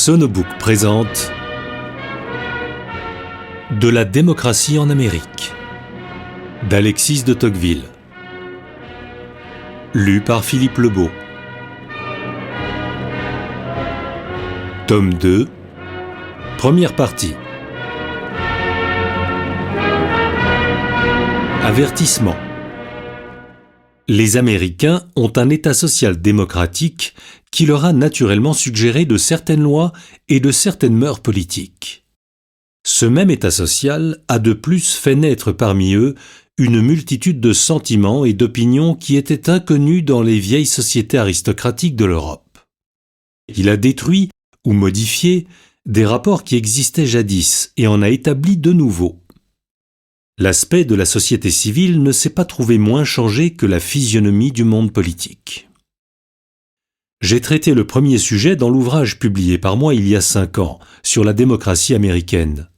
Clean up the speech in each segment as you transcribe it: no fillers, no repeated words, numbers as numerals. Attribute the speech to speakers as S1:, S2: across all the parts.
S1: Sonobook présente De la démocratie en Amérique d'Alexis de Tocqueville. Lu par Philippe Lebeau. Tome 2, première partie. Avertissement. Les Américains ont un État social démocratique qui leur a naturellement suggéré de certaines lois et de certaines mœurs politiques. Ce même État social a de plus fait naître parmi eux une multitude de sentiments et d'opinions qui étaient inconnus dans les vieilles sociétés aristocratiques de l'Europe. Il a détruit ou modifié des rapports qui existaient jadis et en a établi de nouveaux. L'aspect de la société civile ne s'est pas trouvé moins changé que la physionomie du monde politique. J'ai traité le premier sujet dans l'ouvrage publié par moi il y a 5 ans sur la démocratie américaine.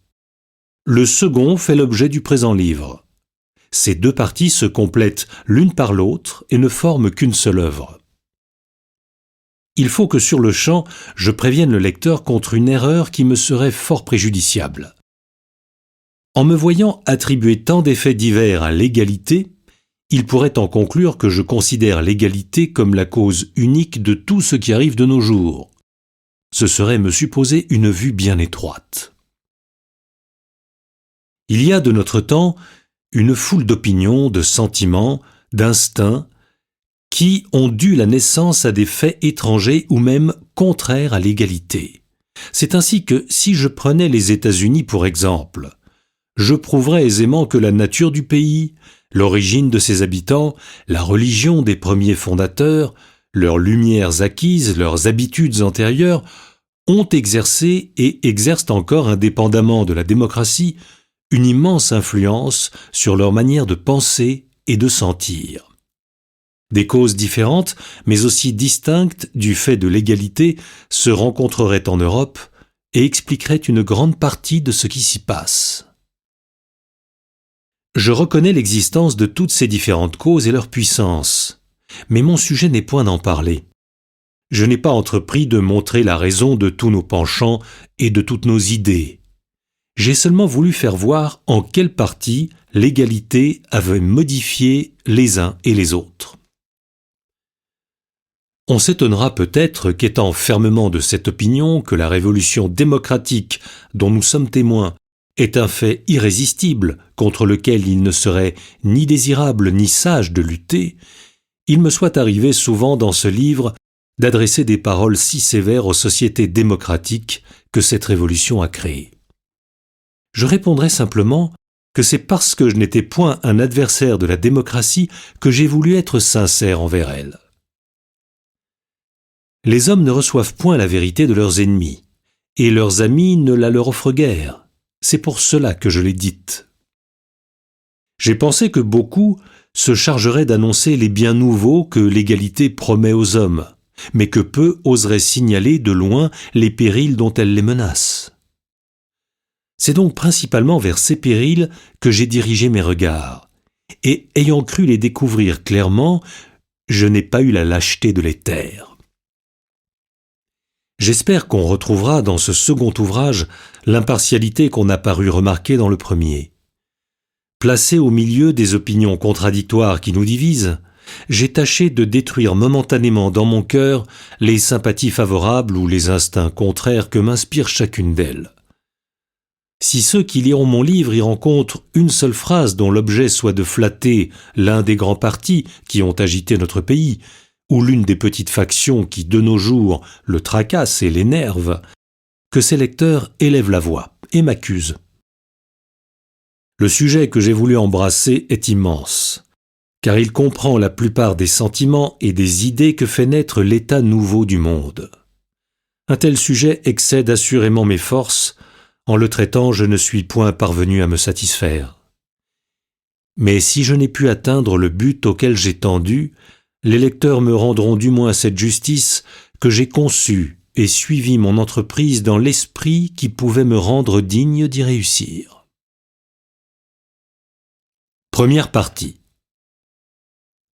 S1: Le second fait l'objet du présent livre. Ces deux parties se complètent l'une par l'autre et ne forment qu'une seule œuvre. Il faut que sur le champ, je prévienne le lecteur contre une erreur qui me serait fort préjudiciable. En me voyant attribuer tant d'effets divers à l'égalité, il pourrait en conclure que je considère l'égalité comme la cause unique de tout ce qui arrive de nos jours. Ce serait me supposer une vue bien étroite. Il y a de notre temps une foule d'opinions, de sentiments, d'instincts, qui ont dû la naissance à des faits étrangers ou même contraires à l'égalité. C'est ainsi que, si je prenais les États-Unis pour exemple, je prouverais aisément que la nature du pays, l'origine de ses habitants, la religion des premiers fondateurs, leurs lumières acquises, leurs habitudes antérieures, ont exercé et exercent encore indépendamment de la démocratie une immense influence sur leur manière de penser et de sentir. Des causes différentes, mais aussi distinctes du fait de l'égalité, se rencontreraient en Europe et expliqueraient une grande partie de ce qui s'y passe. Je reconnais l'existence de toutes ces différentes causes et leur puissance, mais mon sujet n'est point d'en parler. Je n'ai pas entrepris de montrer la raison de tous nos penchants et de toutes nos idées. J'ai seulement voulu faire voir en quelle partie l'égalité avait modifié les uns et les autres. On s'étonnera peut-être qu'étant fermement de cette opinion que la révolution démocratique dont nous sommes témoins est un fait irrésistible contre lequel il ne serait ni désirable ni sage de lutter, il me soit arrivé souvent dans ce livre d'adresser des paroles si sévères aux sociétés démocratiques que cette révolution a créées. Je répondrai simplement que c'est parce que je n'étais point un adversaire de la démocratie que j'ai voulu être sincère envers elle. Les hommes ne reçoivent point la vérité de leurs ennemis, et leurs amis ne la leur offrent guère. C'est pour cela que je l'ai dite. J'ai pensé que beaucoup se chargeraient d'annoncer les biens nouveaux que l'égalité promet aux hommes, mais que peu oseraient signaler de loin les périls dont elle les menace. C'est donc principalement vers ces périls que j'ai dirigé mes regards, et ayant cru les découvrir clairement, je n'ai pas eu la lâcheté de les taire. J'espère qu'on retrouvera dans ce second ouvrage l'impartialité qu'on a paru remarquer dans le premier. Placé au milieu des opinions contradictoires qui nous divisent, j'ai tâché de détruire momentanément dans mon cœur les sympathies favorables ou les instincts contraires que m'inspire chacune d'elles. Si ceux qui liront mon livre y rencontrent une seule phrase dont l'objet soit de flatter l'un des grands partis qui ont agité notre pays, ou l'une des petites factions qui, de nos jours, le tracassent et l'énervent, que ces lecteurs élèvent la voix et m'accusent. Le sujet que j'ai voulu embrasser est immense, car il comprend la plupart des sentiments et des idées que fait naître l'état nouveau du monde. Un tel sujet excède assurément mes forces. En le traitant, je ne suis point parvenu à me satisfaire. Mais si je n'ai pu atteindre le but auquel j'ai tendu, les lecteurs me rendront du moins cette justice que j'ai conçu et suivi mon entreprise dans l'esprit qui pouvait me rendre digne d'y réussir. Première partie.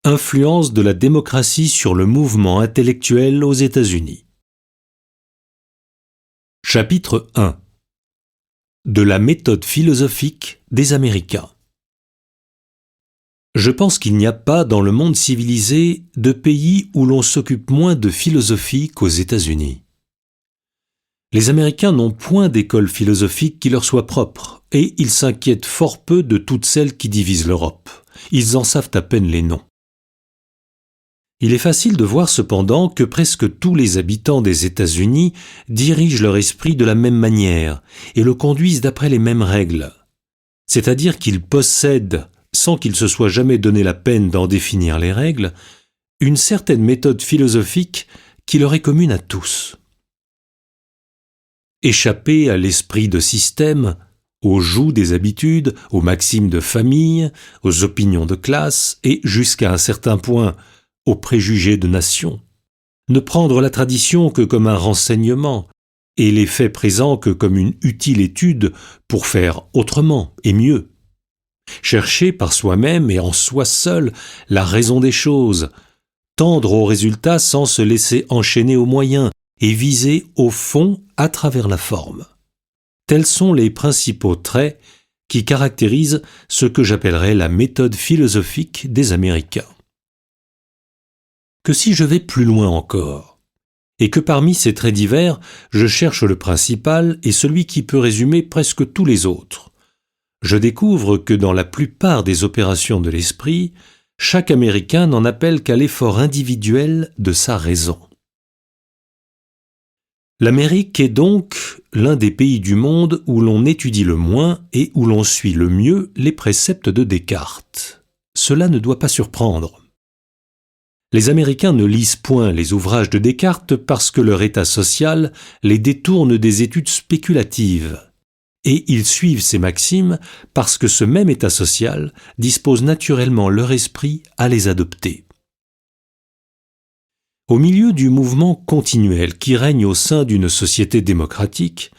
S1: Influence de la démocratie sur le mouvement intellectuel aux États-Unis. Chapitre 1. De la méthode philosophique des Américains. Je pense qu'il n'y a pas dans le monde civilisé de pays où l'on s'occupe moins de philosophie qu'aux États-Unis. Les Américains n'ont point d'école philosophique qui leur soit propre, et ils s'inquiètent fort peu de toutes celles qui divisent l'Europe. Ils en savent à peine les noms. Il est facile de voir cependant que presque tous les habitants des États-Unis dirigent leur esprit de la même manière et le conduisent d'après les mêmes règles. C'est-à-dire qu'ils possèdent, sans qu'ils se soient jamais donné la peine d'en définir les règles, une certaine méthode philosophique qui leur est commune à tous. Échapper à l'esprit de système, aux jougs des habitudes, aux maximes de famille, aux opinions de classe et, jusqu'à un certain point, aux préjugés de nation. Ne prendre la tradition que comme un renseignement et les faits présents que comme une utile étude pour faire autrement et mieux. Chercher par soi-même et en soi seul la raison des choses, tendre au résultat sans se laisser enchaîner aux moyens et viser au fond à travers la forme. Tels sont les principaux traits qui caractérisent ce que j'appellerais la méthode philosophique des Américains. Que si je vais plus loin encore, et que parmi ces traits divers, je cherche le principal et celui qui peut résumer presque tous les autres, je découvre que dans la plupart des opérations de l'esprit, chaque Américain n'en appelle qu'à l'effort individuel de sa raison. L'Amérique est donc l'un des pays du monde où l'on étudie le moins et où l'on suit le mieux les préceptes de Descartes. Cela ne doit pas surprendre. Les Américains ne lisent point les ouvrages de Descartes parce que leur état social les détourne des études spéculatives, et ils suivent ces maximes parce que ce même état social dispose naturellement leur esprit à les adopter. Au milieu du mouvement continuel qui règne au sein d'une société démocratique,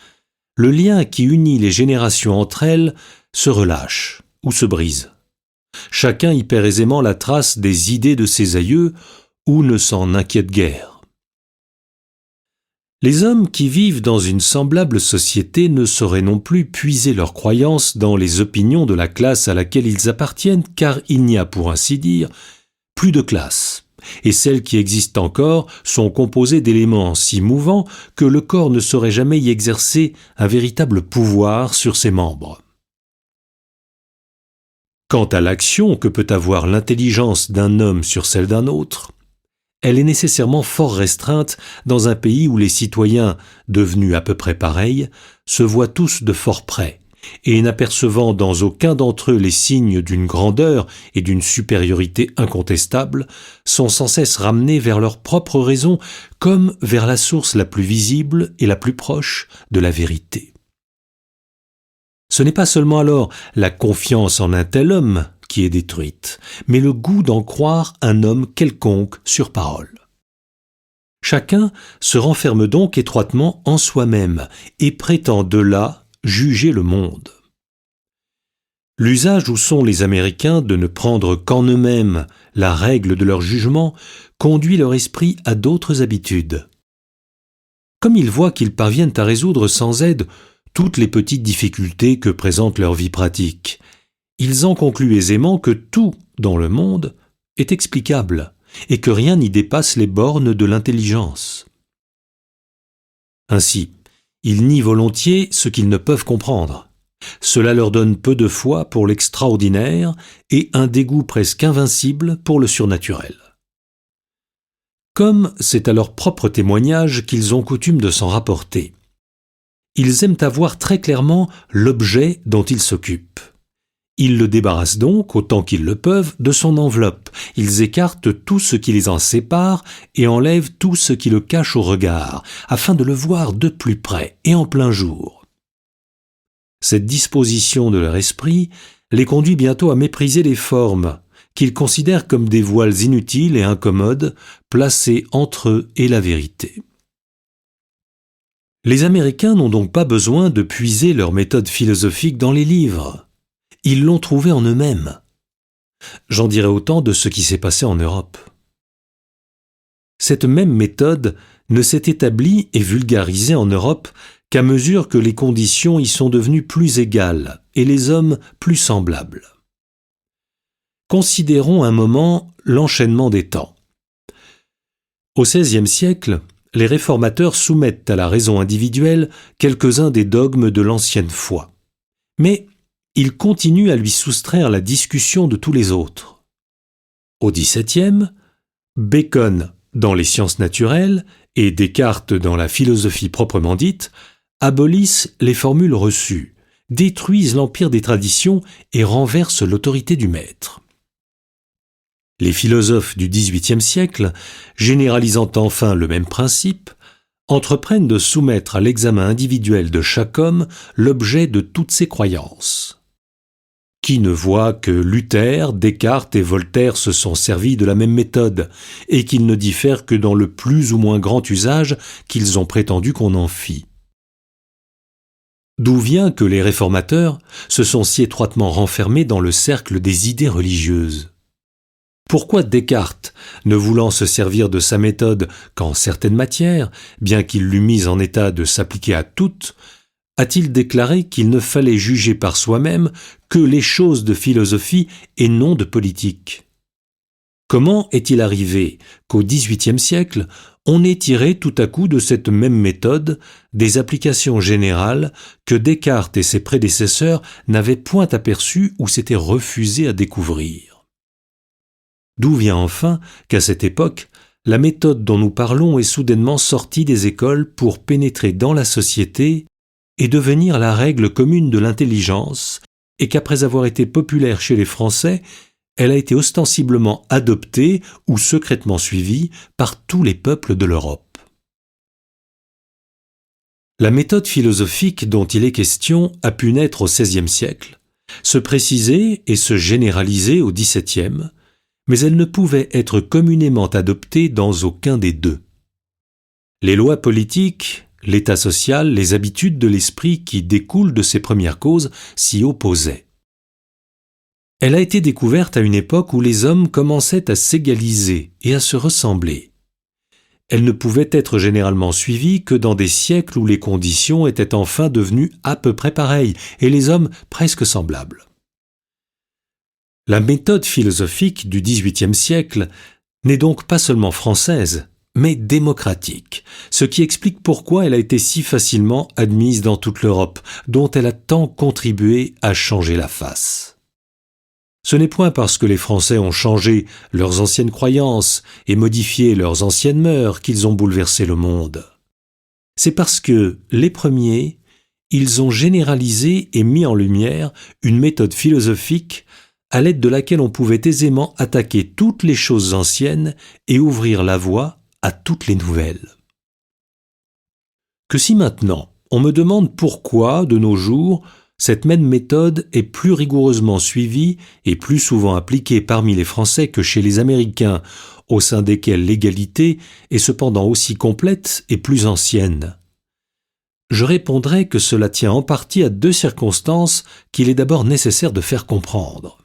S1: le lien qui unit les générations entre elles se relâche ou se brise. Chacun y perd aisément la trace des idées de ses aïeux ou ne s'en inquiète guère. Les hommes qui vivent dans une semblable société ne sauraient non plus puiser leurs croyances dans les opinions de la classe à laquelle ils appartiennent, car il n'y a, pour ainsi dire, plus de classe, et celles qui existent encore sont composées d'éléments si mouvants que le corps ne saurait jamais y exercer un véritable pouvoir sur ses membres. Quant à l'action que peut avoir l'intelligence d'un homme sur celle d'un autre, elle est nécessairement fort restreinte dans un pays où les citoyens, devenus à peu près pareils, se voient tous de fort près, et n'apercevant dans aucun d'entre eux les signes d'une grandeur et d'une supériorité incontestable, sont sans cesse ramenés vers leur propre raison comme vers la source la plus visible et la plus proche de la vérité. Ce n'est pas seulement alors la confiance en un tel homme qui est détruite, mais le goût d'en croire un homme quelconque sur parole. Chacun se renferme donc étroitement en soi-même et prétend de là juger le monde. L'usage où sont les Américains de ne prendre qu'en eux-mêmes la règle de leur jugement conduit leur esprit à d'autres habitudes. Comme ils voient qu'ils parviennent à résoudre sans aide toutes les petites difficultés que présente leur vie pratique, ils en concluent aisément que tout dans le monde est explicable et que rien n'y dépasse les bornes de l'intelligence. Ainsi, ils nient volontiers ce qu'ils ne peuvent comprendre. Cela leur donne peu de foi pour l'extraordinaire et un dégoût presque invincible pour le surnaturel. Comme c'est à leur propre témoignage qu'ils ont coutume de s'en rapporter, ils aiment avoir très clairement l'objet dont ils s'occupent. Ils le débarrassent donc, autant qu'ils le peuvent, de son enveloppe. Ils écartent tout ce qui les en sépare et enlèvent tout ce qui le cache au regard, afin de le voir de plus près et en plein jour. Cette disposition de leur esprit les conduit bientôt à mépriser les formes, qu'ils considèrent comme des voiles inutiles et incommodes, placés entre eux et la vérité. Les Américains n'ont donc pas besoin de puiser leur méthode philosophique dans les livres. Ils l'ont trouvée en eux-mêmes. J'en dirai autant de ce qui s'est passé en Europe. Cette même méthode ne s'est établie et vulgarisée en Europe qu'à mesure que les conditions y sont devenues plus égales et les hommes plus semblables. Considérons un moment l'enchaînement des temps. Au XVIe siècle, les réformateurs soumettent à la raison individuelle quelques-uns des dogmes de l'ancienne foi. Mais ils continuent à lui soustraire la discussion de tous les autres. Au XVIIe, Bacon, dans les sciences naturelles, et Descartes dans la philosophie proprement dite, abolissent les formules reçues, détruisent l'empire des traditions et renversent l'autorité du maître. Les philosophes du XVIIIe siècle, généralisant enfin le même principe, entreprennent de soumettre à l'examen individuel de chaque homme l'objet de toutes ses croyances. Qui ne voit que Luther, Descartes et Voltaire se sont servis de la même méthode, et qu'ils ne diffèrent que dans le plus ou moins grand usage qu'ils ont prétendu qu'on en fît. D'où vient que les réformateurs se sont si étroitement renfermés dans le cercle des idées religieuses? Pourquoi Descartes, ne voulant se servir de sa méthode qu'en certaines matières, bien qu'il l'eût mise en état de s'appliquer à toutes, a-t-il déclaré qu'il ne fallait juger par soi-même que les choses de philosophie et non de politique? Comment est-il arrivé qu'au XVIIIe siècle, on ait tiré tout à coup de cette même méthode des applications générales que Descartes et ses prédécesseurs n'avaient point aperçues ou s'étaient refusés à découvrir? D'où vient enfin qu'à cette époque, la méthode dont nous parlons est soudainement sortie des écoles pour pénétrer dans la société et devenir la règle commune de l'intelligence, et qu'après avoir été populaire chez les Français, elle a été ostensiblement adoptée ou secrètement suivie par tous les peuples de l'Europe. La méthode philosophique dont il est question a pu naître au XVIe siècle, se préciser et se généraliser au XVIIe, mais elle ne pouvait être communément adoptée dans aucun des deux. Les lois politiques, l'état social, les habitudes de l'esprit qui découlent de ces premières causes s'y opposaient. Elle a été découverte à une époque où les hommes commençaient à s'égaliser et à se ressembler. Elle ne pouvait être généralement suivie que dans des siècles où les conditions étaient enfin devenues à peu près pareilles et les hommes presque semblables. La méthode philosophique du XVIIIe siècle n'est donc pas seulement française, mais démocratique, ce qui explique pourquoi elle a été si facilement admise dans toute l'Europe, dont elle a tant contribué à changer la face. Ce n'est point parce que les Français ont changé leurs anciennes croyances et modifié leurs anciennes mœurs qu'ils ont bouleversé le monde. C'est parce que, les premiers, ils ont généralisé et mis en lumière une méthode philosophique à l'aide de laquelle on pouvait aisément attaquer toutes les choses anciennes et ouvrir la voie à toutes les nouvelles. Que si maintenant on me demande pourquoi, de nos jours, cette même méthode est plus rigoureusement suivie et plus souvent appliquée parmi les Français que chez les Américains, au sein desquels l'égalité est cependant aussi complète et plus ancienne, je répondrai que cela tient en partie à deux circonstances qu'il est d'abord nécessaire de faire comprendre.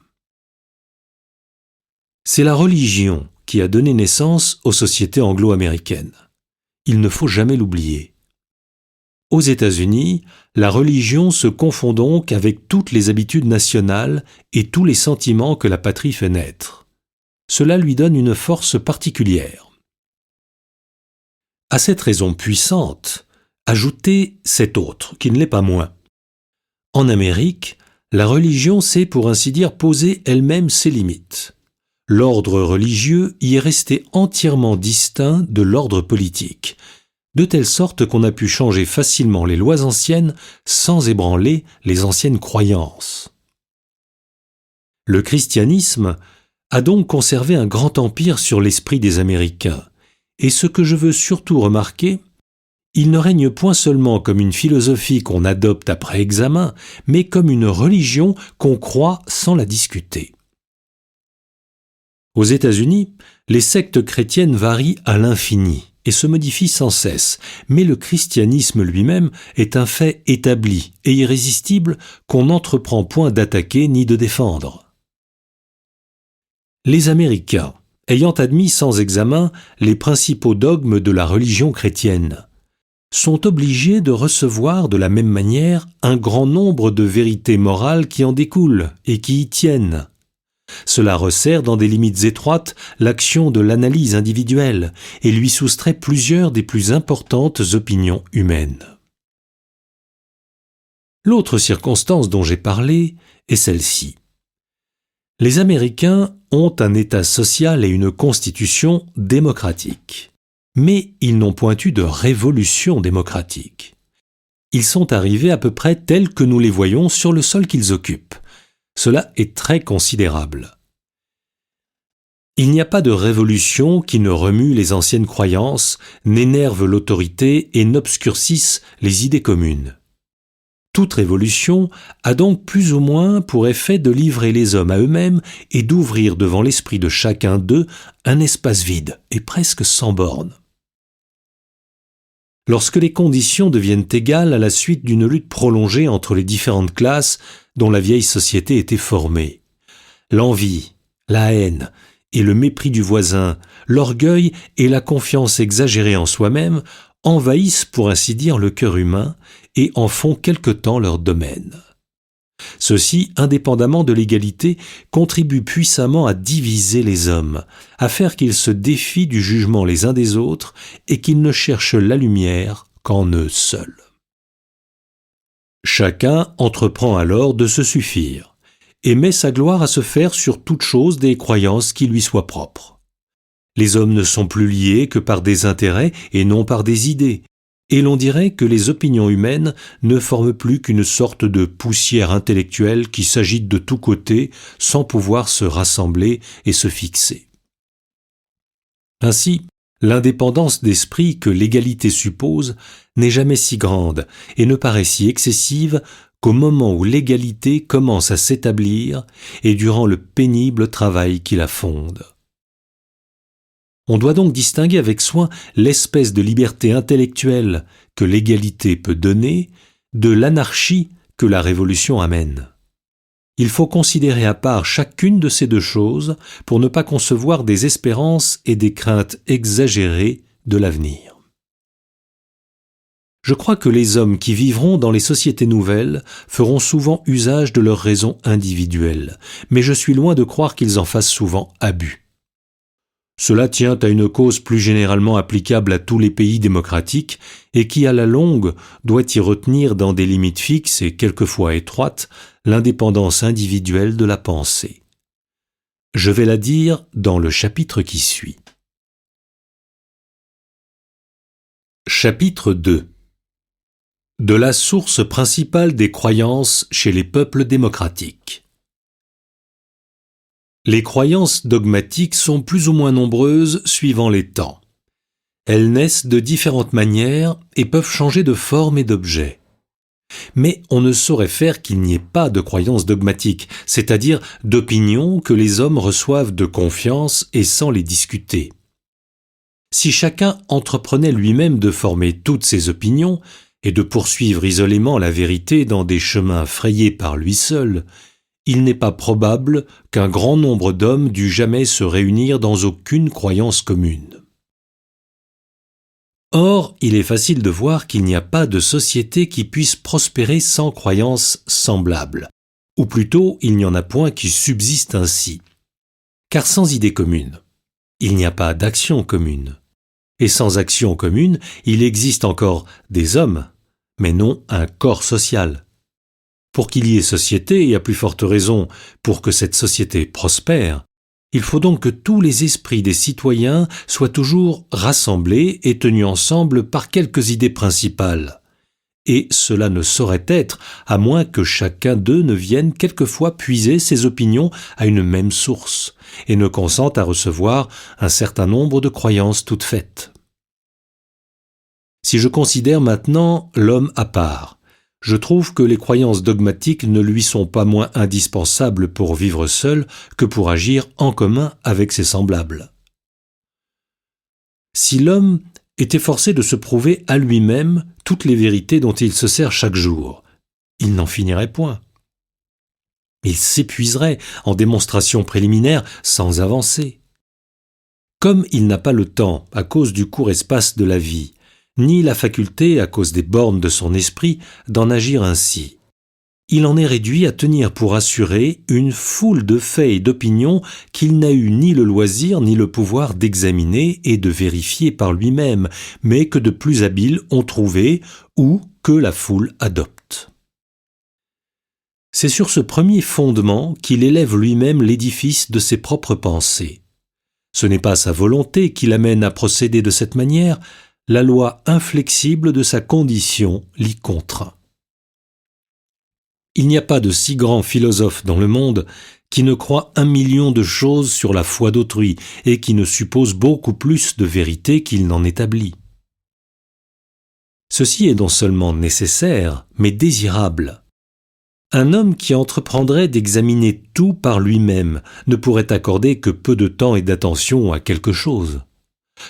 S1: C'est la religion qui a donné naissance aux sociétés anglo-américaines. Il ne faut jamais l'oublier. Aux États-Unis, la religion se confond donc avec toutes les habitudes nationales et tous les sentiments que la patrie fait naître. Cela lui donne une force particulière. À cette raison puissante, ajoutez cette autre, qui ne l'est pas moins. En Amérique, la religion sait pour ainsi dire poser elle-même ses limites. L'ordre religieux y est resté entièrement distinct de l'ordre politique, de telle sorte qu'on a pu changer facilement les lois anciennes sans ébranler les anciennes croyances. Le christianisme a donc conservé un grand empire sur l'esprit des Américains, et ce que je veux surtout remarquer, il ne règne point seulement comme une philosophie qu'on adopte après examen, mais comme une religion qu'on croit sans la discuter. Aux États-Unis, les sectes chrétiennes varient à l'infini et se modifient sans cesse, mais le christianisme lui-même est un fait établi et irrésistible qu'on n'entreprend point d'attaquer ni de défendre. Les Américains, ayant admis sans examen les principaux dogmes de la religion chrétienne, sont obligés de recevoir de la même manière un grand nombre de vérités morales qui en découlent et qui y tiennent. Cela resserre dans des limites étroites l'action de l'analyse individuelle et lui soustrait plusieurs des plus importantes opinions humaines. L'autre circonstance dont j'ai parlé est celle-ci. Les Américains ont un État social et une constitution démocratique. Mais ils n'ont point eu de révolution démocratique. Ils sont arrivés à peu près tels que nous les voyons sur le sol qu'ils occupent. Cela est très considérable. Il n'y a pas de révolution qui ne remue les anciennes croyances, n'énerve l'autorité et n'obscurcisse les idées communes. Toute révolution a donc plus ou moins pour effet de livrer les hommes à eux-mêmes et d'ouvrir devant l'esprit de chacun d'eux un espace vide et presque sans bornes. Lorsque les conditions deviennent égales à la suite d'une lutte prolongée entre les différentes classes dont la vieille société était formée, l'envie, la haine et le mépris du voisin, l'orgueil et la confiance exagérée en soi-même envahissent pour ainsi dire le cœur humain et en font quelque temps leur domaine. Ceci, indépendamment de l'égalité, contribue puissamment à diviser les hommes, à faire qu'ils se défient du jugement les uns des autres et qu'ils ne cherchent la lumière qu'en eux seuls. Chacun entreprend alors de se suffire et met sa gloire à se faire sur toute chose des croyances qui lui soient propres. Les hommes ne sont plus liés que par des intérêts et non par des idées, et l'on dirait que les opinions humaines ne forment plus qu'une sorte de poussière intellectuelle qui s'agite de tous côtés sans pouvoir se rassembler et se fixer. Ainsi, l'indépendance d'esprit que l'égalité suppose n'est jamais si grande et ne paraît si excessive qu'au moment où l'égalité commence à s'établir et durant le pénible travail qui la fonde. On doit donc distinguer avec soin l'espèce de liberté intellectuelle que l'égalité peut donner de l'anarchie que la révolution amène. Il faut considérer à part chacune de ces deux choses pour ne pas concevoir des espérances et des craintes exagérées de l'avenir. Je crois que les hommes qui vivront dans les sociétés nouvelles feront souvent usage de leurs raisons individuelles, mais je suis loin de croire qu'ils en fassent souvent abus. Cela tient à une cause plus généralement applicable à tous les pays démocratiques et qui, à la longue, doit y retenir dans des limites fixes et quelquefois étroites l'indépendance individuelle de la pensée. Je vais la dire dans le chapitre qui suit. Chapitre 2. De la source principale des croyances chez les peuples démocratiques. Les croyances dogmatiques sont plus ou moins nombreuses suivant les temps. Elles naissent de différentes manières et peuvent changer de forme et d'objet. Mais on ne saurait faire qu'il n'y ait pas de croyances dogmatiques, c'est-à-dire d'opinions que les hommes reçoivent de confiance et sans les discuter. Si chacun entreprenait lui-même de former toutes ses opinions et de poursuivre isolément la vérité dans des chemins frayés par lui seul, il n'est pas probable qu'un grand nombre d'hommes dût jamais se réunir dans aucune croyance commune. Or, il est facile de voir qu'il n'y a pas de société qui puisse prospérer sans croyances semblables, ou plutôt il n'y en a point qui subsistent ainsi. Car sans idée commune, il n'y a pas d'action commune. Et sans action commune, il existe encore des hommes, mais non un corps social. Pour qu'il y ait société, et à plus forte raison pour que cette société prospère, il faut donc que tous les esprits des citoyens soient toujours rassemblés et tenus ensemble par quelques idées principales. Et cela ne saurait être à moins que chacun d'eux ne vienne quelquefois puiser ses opinions à une même source et ne consente à recevoir un certain nombre de croyances toutes faites. Si je considère maintenant l'homme à part, je trouve que les croyances dogmatiques ne lui sont pas moins indispensables pour vivre seul que pour agir en commun avec ses semblables. Si l'homme était forcé de se prouver à lui-même toutes les vérités dont il se sert chaque jour, il n'en finirait point. Il s'épuiserait en démonstrations préliminaires sans avancer. Comme il n'a pas le temps, à cause du court espace de la vie, ni la faculté, à cause des bornes de son esprit, d'en agir ainsi. Il en est réduit à tenir pour assuré une foule de faits et d'opinions qu'il n'a eu ni le loisir ni le pouvoir d'examiner et de vérifier par lui-même, mais que de plus habiles ont trouvé ou que la foule adopte. C'est sur ce premier fondement qu'il élève lui-même l'édifice de ses propres pensées. Ce n'est pas sa volonté qui l'amène à procéder de cette manière, la loi inflexible de sa condition l'y contraint. Il n'y a pas de si grand philosophe dans le monde qui ne croit 1 million de choses sur la foi d'autrui et qui ne suppose beaucoup plus de vérité qu'il n'en établit. Ceci est non seulement nécessaire, mais désirable. Un homme qui entreprendrait d'examiner tout par lui-même ne pourrait accorder que peu de temps et d'attention à quelque chose.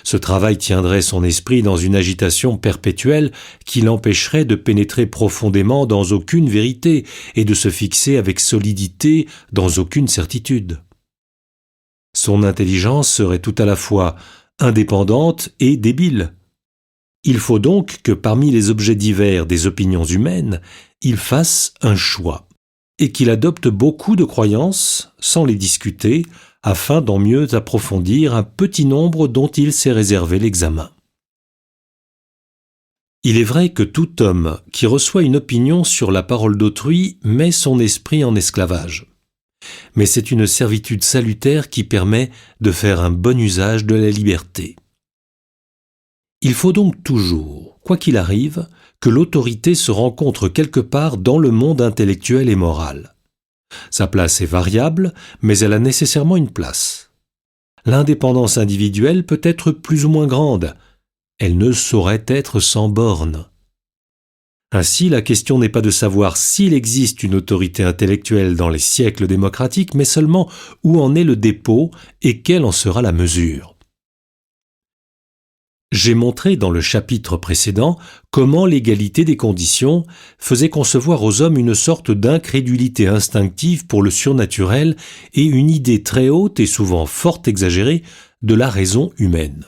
S1: Ce travail tiendrait son esprit dans une agitation perpétuelle qui l'empêcherait de pénétrer profondément dans aucune vérité et de se fixer avec solidité dans aucune certitude. Son intelligence serait tout à la fois indépendante et débile. Il faut donc que parmi les objets divers des opinions humaines, il fasse un choix et qu'il adopte beaucoup de croyances sans les discuter, afin d'en mieux approfondir un petit nombre dont il s'est réservé l'examen. Il est vrai que tout homme qui reçoit une opinion sur la parole d'autrui met son esprit en esclavage. Mais c'est une servitude salutaire qui permet de faire un bon usage de la liberté. Il faut donc toujours, quoi qu'il arrive, que l'autorité se rencontre quelque part dans le monde intellectuel et moral. Sa place est variable, mais elle a nécessairement une place. L'indépendance individuelle peut être plus ou moins grande. Elle ne saurait être sans bornes. Ainsi, la question n'est pas de savoir s'il existe une autorité intellectuelle dans les siècles démocratiques, mais seulement où en est le dépôt et quelle en sera la mesure. J'ai montré dans le chapitre précédent comment l'égalité des conditions faisait concevoir aux hommes une sorte d'incrédulité instinctive pour le surnaturel et une idée très haute et souvent fort exagérée de la raison humaine.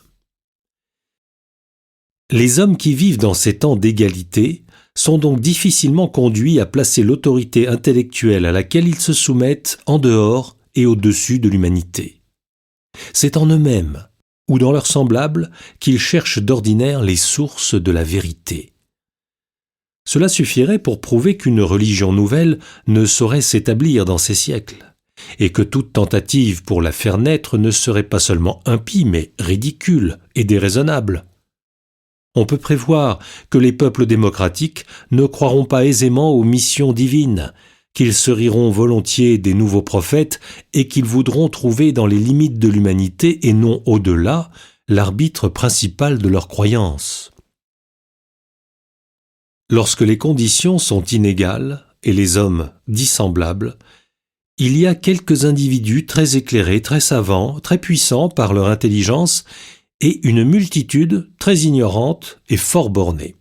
S1: Les hommes qui vivent dans ces temps d'égalité sont donc difficilement conduits à placer l'autorité intellectuelle à laquelle ils se soumettent en dehors et au-dessus de l'humanité. C'est en eux-mêmes ou dans leurs semblables qu'ils cherchent d'ordinaire les sources de la vérité. Cela suffirait pour prouver qu'une religion nouvelle ne saurait s'établir dans ces siècles, et que toute tentative pour la faire naître ne serait pas seulement impie, mais ridicule et déraisonnable. On peut prévoir que les peuples démocratiques ne croiront pas aisément aux missions divines, qu'ils se riront volontiers des nouveaux prophètes et qu'ils voudront trouver dans les limites de l'humanité et non au-delà l'arbitre principal de leurs croyances. Lorsque les conditions sont inégales et les hommes dissemblables, il y a quelques individus très éclairés, très savants, très puissants par leur intelligence et une multitude très ignorante et fort bornée.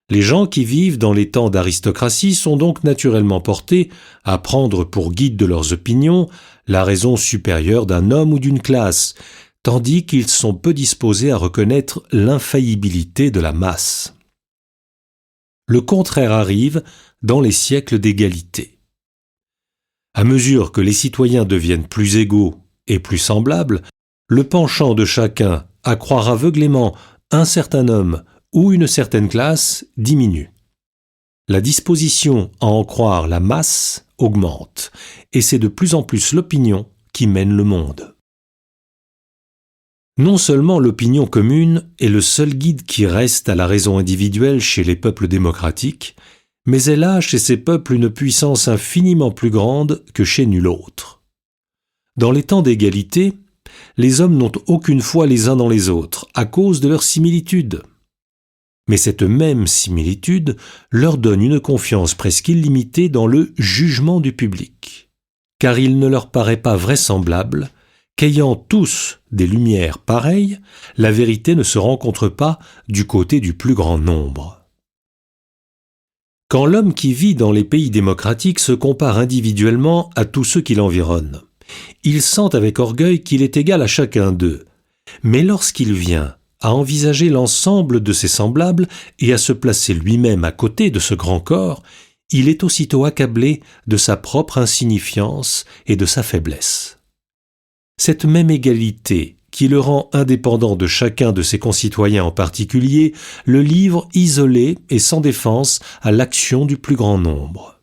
S1: Les gens qui vivent dans les temps d'aristocratie sont donc naturellement portés à prendre pour guide de leurs opinions la raison supérieure d'un homme ou d'une classe, tandis qu'ils sont peu disposés à reconnaître l'infaillibilité de la masse. Le contraire arrive dans les siècles d'égalité. À mesure que les citoyens deviennent plus égaux et plus semblables, le penchant de chacun à croire aveuglément un certain homme ou une certaine classe diminue. La disposition à en croire la masse augmente, et c'est de plus en plus l'opinion qui mène le monde. Non seulement l'opinion commune est le seul guide qui reste à la raison individuelle chez les peuples démocratiques, mais elle a chez ces peuples une puissance infiniment plus grande que chez nul autre. Dans les temps d'égalité, les hommes n'ont aucune foi les uns dans les autres, à cause de leur similitude. Mais cette même similitude leur donne une confiance presque illimitée dans le jugement du public, car il ne leur paraît pas vraisemblable qu'ayant tous des lumières pareilles, la vérité ne se rencontre pas du côté du plus grand nombre. Quand l'homme qui vit dans les pays démocratiques se compare individuellement à tous ceux qui l'environnent, il sent avec orgueil qu'il est égal à chacun d'eux, mais lorsqu'il vient à envisager l'ensemble de ses semblables et à se placer lui-même à côté de ce grand corps, il est aussitôt accablé de sa propre insignifiance et de sa faiblesse. Cette même égalité, qui le rend indépendant de chacun de ses concitoyens en particulier, le livre isolé et sans défense à l'action du plus grand nombre.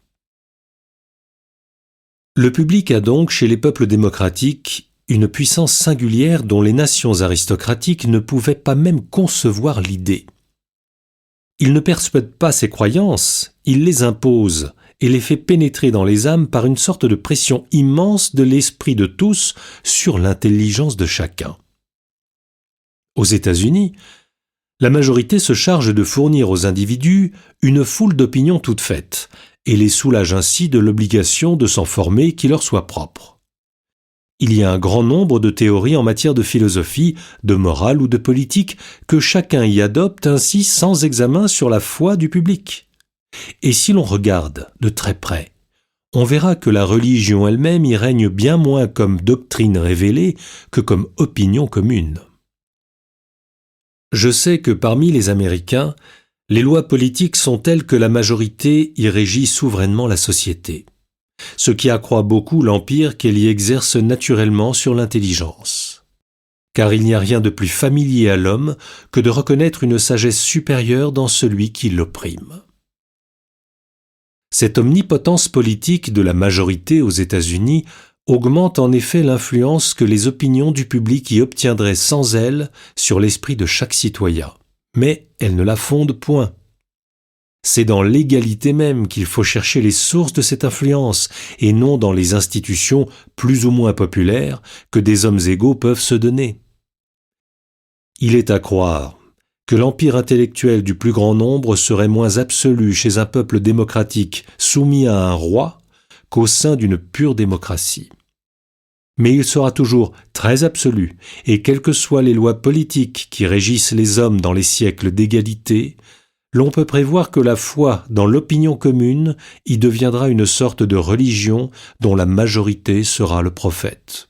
S1: Le public a donc, chez les peuples démocratiques, une puissance singulière dont les nations aristocratiques ne pouvaient pas même concevoir l'idée. Il ne persuade pas ses croyances, il les impose et les fait pénétrer dans les âmes par une sorte de pression immense de l'esprit de tous sur l'intelligence de chacun. Aux États-Unis, la majorité se charge de fournir aux individus une foule d'opinions toutes faites et les soulage ainsi de l'obligation de s'en former qui leur soit propre. Il y a un grand nombre de théories en matière de philosophie, de morale ou de politique que chacun y adopte ainsi sans examen sur la foi du public. Et si l'on regarde de très près, on verra que la religion elle-même y règne bien moins comme doctrine révélée que comme opinion commune. Je sais que parmi les Américains, les lois politiques sont telles que la majorité y régit souverainement la société, ce qui accroît beaucoup l'empire qu'elle y exerce naturellement sur l'intelligence. Car il n'y a rien de plus familier à l'homme que de reconnaître une sagesse supérieure dans celui qui l'opprime. Cette omnipotence politique de la majorité aux États-Unis augmente en effet l'influence que les opinions du public y obtiendraient sans elle sur l'esprit de chaque citoyen. Mais elle ne la fonde point. C'est dans l'égalité même qu'il faut chercher les sources de cette influence, et non dans les institutions plus ou moins populaires que des hommes égaux peuvent se donner. Il est à croire que l'empire intellectuel du plus grand nombre serait moins absolu chez un peuple démocratique soumis à un roi qu'au sein d'une pure démocratie. Mais il sera toujours très absolu, et quelles que soient les lois politiques qui régissent les hommes dans les siècles d'égalité, l'on peut prévoir que la foi dans l'opinion commune y deviendra une sorte de religion dont la majorité sera le prophète.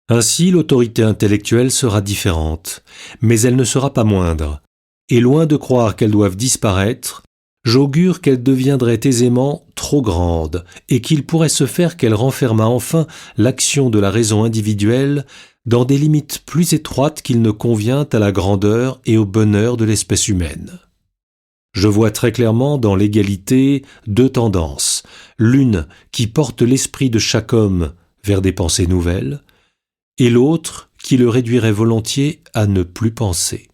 S1: Ainsi, l'autorité intellectuelle sera différente, mais elle ne sera pas moindre, et loin de croire qu'elles doivent disparaître, j'augure qu'elles deviendraient aisément trop grandes, et qu'il pourrait se faire qu'elle renfermât enfin l'action de la raison individuelle dans des limites plus étroites qu'il ne convient à la grandeur et au bonheur de l'espèce humaine. Je vois très clairement dans l'égalité deux tendances, l'une qui porte l'esprit de chaque homme vers des pensées nouvelles, et l'autre qui le réduirait volontiers à ne plus penser.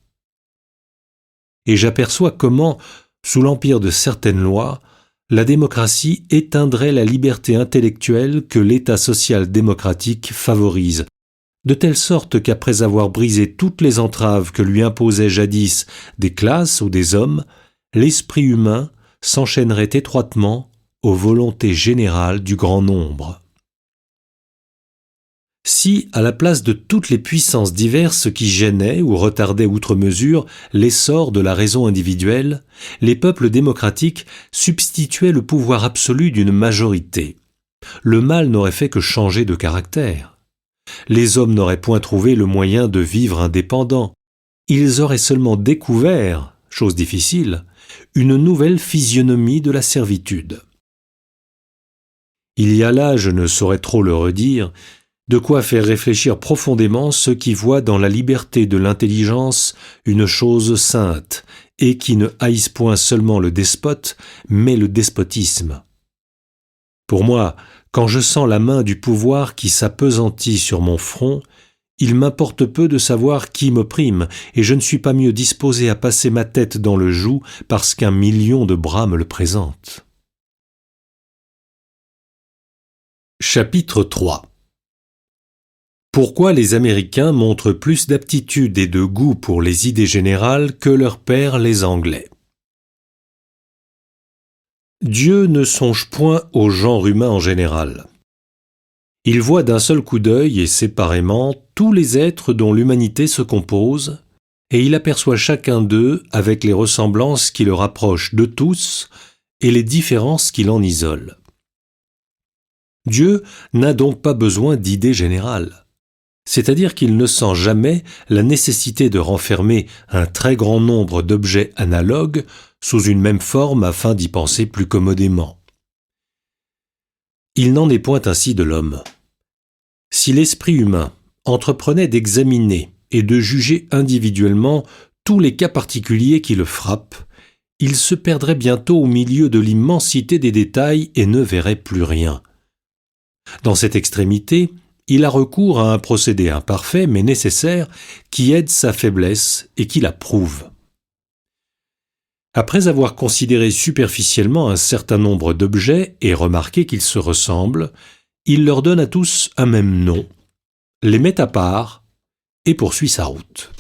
S1: Et j'aperçois comment, sous l'empire de certaines lois, la démocratie éteindrait la liberté intellectuelle que l'État social démocratique favorise, de telle sorte qu'après avoir brisé toutes les entraves que lui imposaient jadis des classes ou des hommes, l'esprit humain s'enchaînerait étroitement aux volontés générales du grand nombre. Si, à la place de toutes les puissances diverses qui gênaient ou retardaient outre mesure l'essor de la raison individuelle, les peuples démocratiques substituaient le pouvoir absolu d'une majorité, le mal n'aurait fait que changer de caractère. Les hommes n'auraient point trouvé le moyen de vivre indépendants. Ils auraient seulement découvert, chose difficile, une nouvelle physionomie de la servitude. Il y a là, je ne saurais trop le redire, de quoi faire réfléchir profondément ceux qui voient dans la liberté de l'intelligence une chose sainte et qui ne haïssent point seulement le despote, mais le despotisme. Pour moi, quand je sens la main du pouvoir qui s'appesantit sur mon front, il m'importe peu de savoir qui m'opprime, et je ne suis pas mieux disposé à passer ma tête dans le joug parce qu'un million de bras me le présente. Chapitre 3. Pourquoi les Américains montrent plus d'aptitude et de goût pour les idées générales que leurs pairs les Anglais? Dieu ne songe point au genre humain en général. Il voit d'un seul coup d'œil et séparément tous les êtres dont l'humanité se compose, et il aperçoit chacun d'eux avec les ressemblances qui le rapprochent de tous et les différences qui l'en isolent. Dieu n'a donc pas besoin d'idées générales. C'est-à-dire qu'il ne sent jamais la nécessité de renfermer un très grand nombre d'objets analogues sous une même forme afin d'y penser plus commodément. Il n'en est point ainsi de l'homme. Si l'esprit humain entreprenait d'examiner et de juger individuellement tous les cas particuliers qui le frappent, il se perdrait bientôt au milieu de l'immensité des détails et ne verrait plus rien. Dans cette extrémité, il a recours à un procédé imparfait mais nécessaire qui aide sa faiblesse et qui la prouve. Après avoir considéré superficiellement un certain nombre d'objets et remarqué qu'ils se ressemblent, il leur donne à tous un même nom, les met à part et poursuit sa route.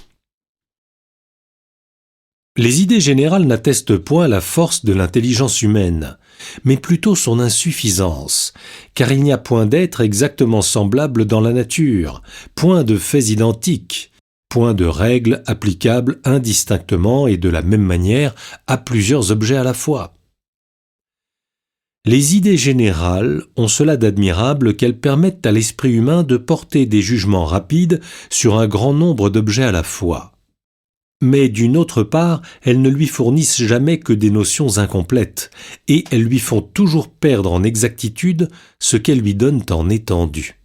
S1: Les idées générales n'attestent point la force de l'intelligence humaine, mais plutôt son insuffisance, car il n'y a point d'être exactement semblable dans la nature, point de faits identiques, point de règles applicables indistinctement et de la même manière à plusieurs objets à la fois. Les idées générales ont cela d'admirable qu'elles permettent à l'esprit humain de porter des jugements rapides sur un grand nombre d'objets à la fois. Mais d'une autre part, elles ne lui fournissent jamais que des notions incomplètes, et elles lui font toujours perdre en exactitude ce qu'elles lui donnent en étendue.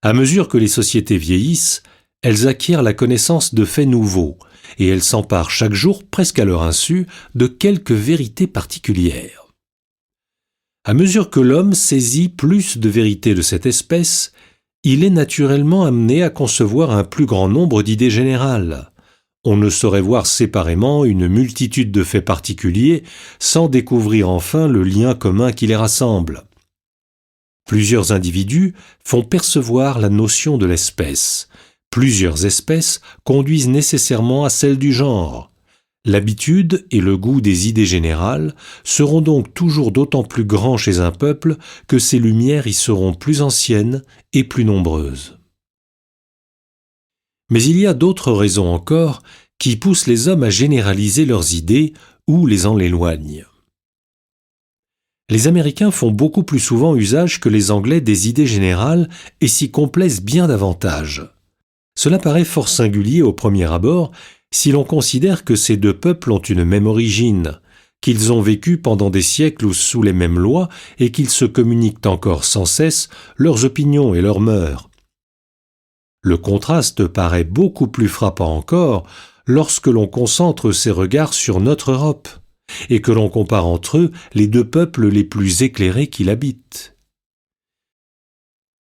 S1: À mesure que les sociétés vieillissent, elles acquièrent la connaissance de faits nouveaux, et elles s'emparent chaque jour, presque à leur insu, de quelques vérités particulières. À mesure que l'homme saisit plus de vérités de cette espèce, il est naturellement amené à concevoir un plus grand nombre d'idées générales. On ne saurait voir séparément une multitude de faits particuliers sans découvrir enfin le lien commun qui les rassemble. Plusieurs individus font percevoir la notion de l'espèce. Plusieurs espèces conduisent nécessairement à celle du genre. L'habitude et le goût des idées générales seront donc toujours d'autant plus grands chez un peuple que ses lumières y seront plus anciennes et plus nombreuses. Mais il y a d'autres raisons encore qui poussent les hommes à généraliser leurs idées ou les en éloignent. Les Américains font beaucoup plus souvent usage que les Anglais des idées générales et s'y complaisent bien davantage. Cela paraît fort singulier au premier abord si l'on considère que ces deux peuples ont une même origine, qu'ils ont vécu pendant des siècles sous les mêmes lois et qu'ils se communiquent encore sans cesse leurs opinions et leurs mœurs. Le contraste paraît beaucoup plus frappant encore lorsque l'on concentre ses regards sur notre Europe et que l'on compare entre eux les deux peuples les plus éclairés qui l'habitent.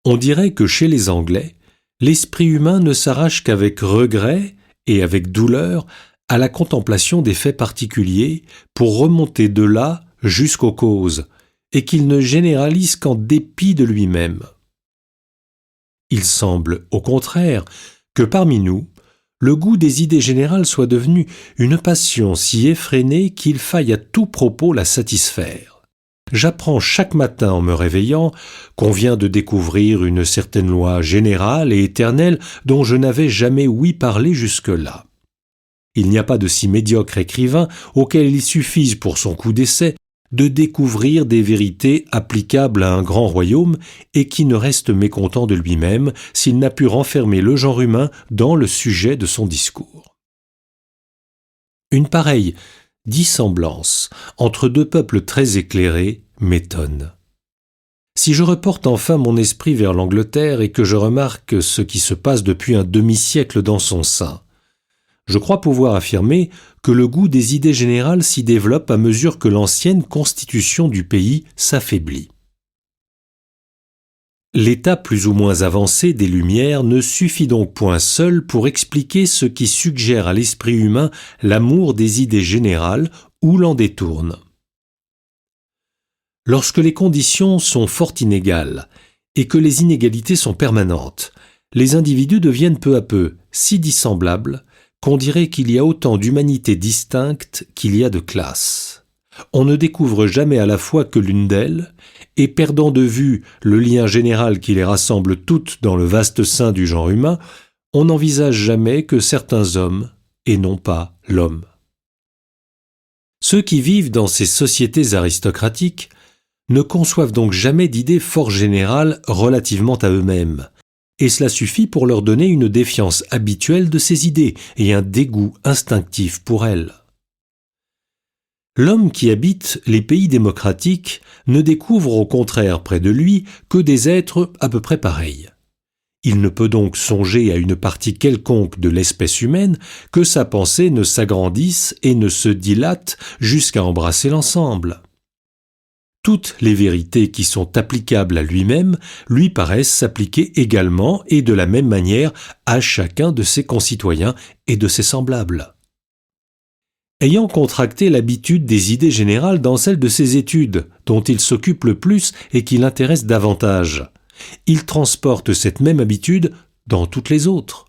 S1: On dirait que chez les Anglais, l'esprit humain ne s'arrache qu'avec regret et avec douleur à la contemplation des faits particuliers pour remonter de là jusqu'aux causes, et qu'il ne généralise qu'en dépit de lui-même. Il semble, au contraire, que parmi nous, le goût des idées générales soit devenu une passion si effrénée qu'il faille à tout propos la satisfaire. J'apprends chaque matin en me réveillant qu'on vient de découvrir une certaine loi générale et éternelle dont je n'avais jamais ouï parler jusque-là. Il n'y a pas de si médiocre écrivain auquel il suffise pour son coup d'essai de découvrir des vérités applicables à un grand royaume et qui ne reste mécontent de lui-même s'il n'a pu renfermer le genre humain dans le sujet de son discours. Une pareille dissemblance entre deux peuples très éclairés m'étonne. Si je reporte enfin mon esprit vers l'Angleterre et que je remarque ce qui se passe depuis un demi-siècle dans son sein, je crois pouvoir affirmer que le goût des idées générales s'y développe à mesure que l'ancienne constitution du pays s'affaiblit. L'état plus ou moins avancé des Lumières ne suffit donc point seul pour expliquer ce qui suggère à l'esprit humain l'amour des idées générales ou l'en détourne. Lorsque les conditions sont fort inégales et que les inégalités sont permanentes, les individus deviennent peu à peu si dissemblables qu'on dirait qu'il y a autant d'humanités distinctes qu'il y a de classes. On ne découvre jamais à la fois que l'une d'elles, et perdant de vue le lien général qui les rassemble toutes dans le vaste sein du genre humain, on n'envisage jamais que certains hommes, et non pas l'homme. Ceux qui vivent dans ces sociétés aristocratiques ne conçoivent donc jamais d'idées fort générales relativement à eux-mêmes, et cela suffit pour leur donner une défiance habituelle de ces idées et un dégoût instinctif pour elles. L'homme qui habite les pays démocratiques ne découvre au contraire près de lui que des êtres à peu près pareils. Il ne peut donc songer à une partie quelconque de l'espèce humaine que sa pensée ne s'agrandisse et ne se dilate jusqu'à embrasser l'ensemble. Toutes les vérités qui sont applicables à lui-même lui paraissent s'appliquer également et de la même manière à chacun de ses concitoyens et de ses semblables. Ayant contracté l'habitude des idées générales dans celle de ses études, dont il s'occupe le plus et qui l'intéresse davantage, il transporte cette même habitude dans toutes les autres.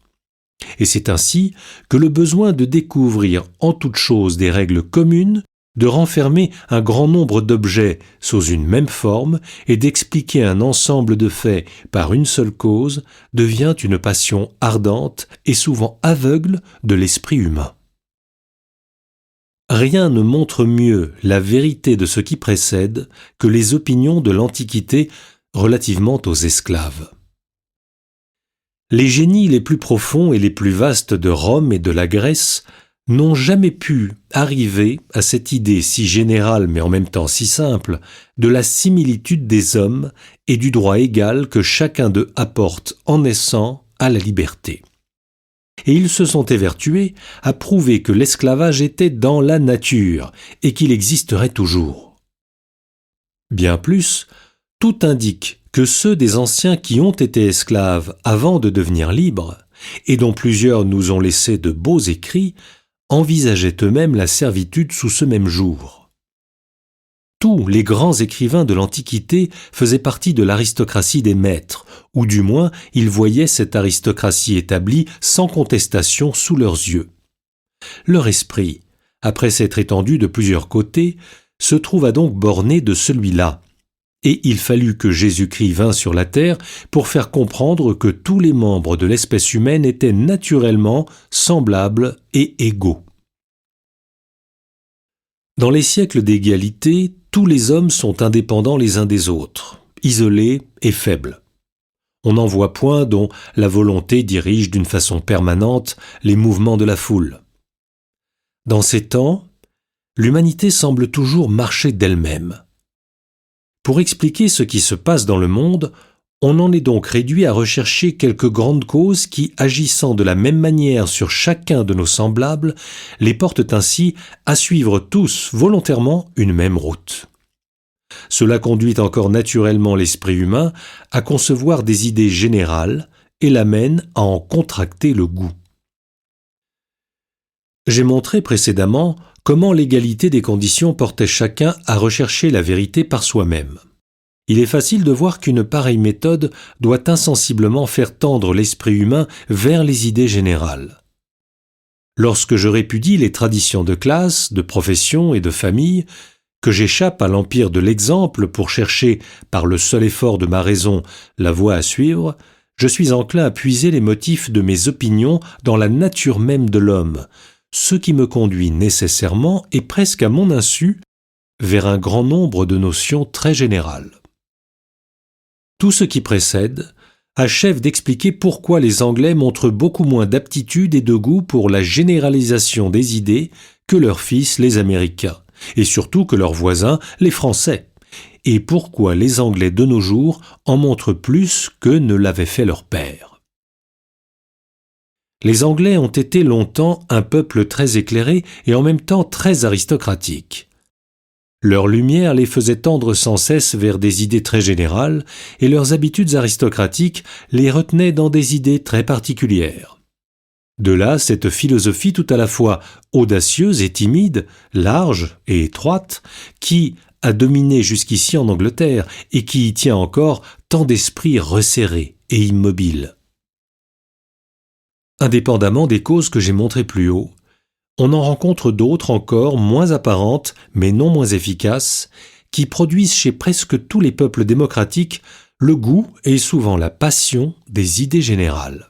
S1: Et c'est ainsi que le besoin de découvrir en toute chose des règles communes, de renfermer un grand nombre d'objets sous une même forme et d'expliquer un ensemble de faits par une seule cause devient une passion ardente et souvent aveugle de l'esprit humain. Rien ne montre mieux la vérité de ce qui précède que les opinions de l'Antiquité relativement aux esclaves. Les génies les plus profonds et les plus vastes de Rome et de la Grèce n'ont jamais pu arriver à cette idée si générale mais en même temps si simple de la similitude des hommes et du droit égal que chacun d'eux apporte en naissant à la liberté. Et ils se sont évertués à prouver que l'esclavage était dans la nature et qu'il existerait toujours. Bien plus, tout indique que ceux des anciens qui ont été esclaves avant de devenir libres, et dont plusieurs nous ont laissé de beaux écrits, envisageaient eux-mêmes la servitude sous ce même jour. Tous les grands écrivains de l'Antiquité faisaient partie de l'aristocratie des maîtres, ou du moins ils voyaient cette aristocratie établie sans contestation sous leurs yeux. Leur esprit, après s'être étendu de plusieurs côtés, se trouva donc borné de celui-là, et il fallut que Jésus-Christ vînt sur la terre pour faire comprendre que tous les membres de l'espèce humaine étaient naturellement semblables et égaux. Dans les siècles d'égalité, tous les hommes sont indépendants les uns des autres, isolés et faibles. On n'en voit point dont la volonté dirige d'une façon permanente les mouvements de la foule. Dans ces temps, l'humanité semble toujours marcher d'elle-même. Pour expliquer ce qui se passe dans le monde, on en est donc réduit à rechercher quelques grandes causes qui, agissant de la même manière sur chacun de nos semblables, les portent ainsi à suivre tous volontairement une même route. Cela conduit encore naturellement l'esprit humain à concevoir des idées générales et l'amène à en contracter le goût. J'ai montré précédemment comment l'égalité des conditions portait chacun à rechercher la vérité par soi-même. Il est facile de voir qu'une pareille méthode doit insensiblement faire tendre l'esprit humain vers les idées générales. Lorsque je répudie les traditions de classe, de profession et de famille, que j'échappe à l'empire de l'exemple pour chercher, par le seul effort de ma raison, la voie à suivre, je suis enclin à puiser les motifs de mes opinions dans la nature même de l'homme, ce qui me conduit nécessairement et presque à mon insu vers un grand nombre de notions très générales. Tout ce qui précède achève d'expliquer pourquoi les Anglais montrent beaucoup moins d'aptitude et de goût pour la généralisation des idées que leurs fils les Américains, et surtout que leurs voisins les Français, et pourquoi les Anglais de nos jours en montrent plus que ne l'avaient fait leurs pères. Les Anglais ont été longtemps un peuple très éclairé et en même temps très aristocratique. Leur lumière les faisait tendre sans cesse vers des idées très générales, et leurs habitudes aristocratiques les retenaient dans des idées très particulières. De là cette philosophie tout à la fois audacieuse et timide, large et étroite, qui a dominé jusqu'ici en Angleterre et qui y tient encore tant d'esprits resserrés et immobiles. Indépendamment des causes que j'ai montrées plus haut, on en rencontre d'autres encore moins apparentes, mais non moins efficaces, qui produisent chez presque tous les peuples démocratiques le goût et souvent la passion des idées générales.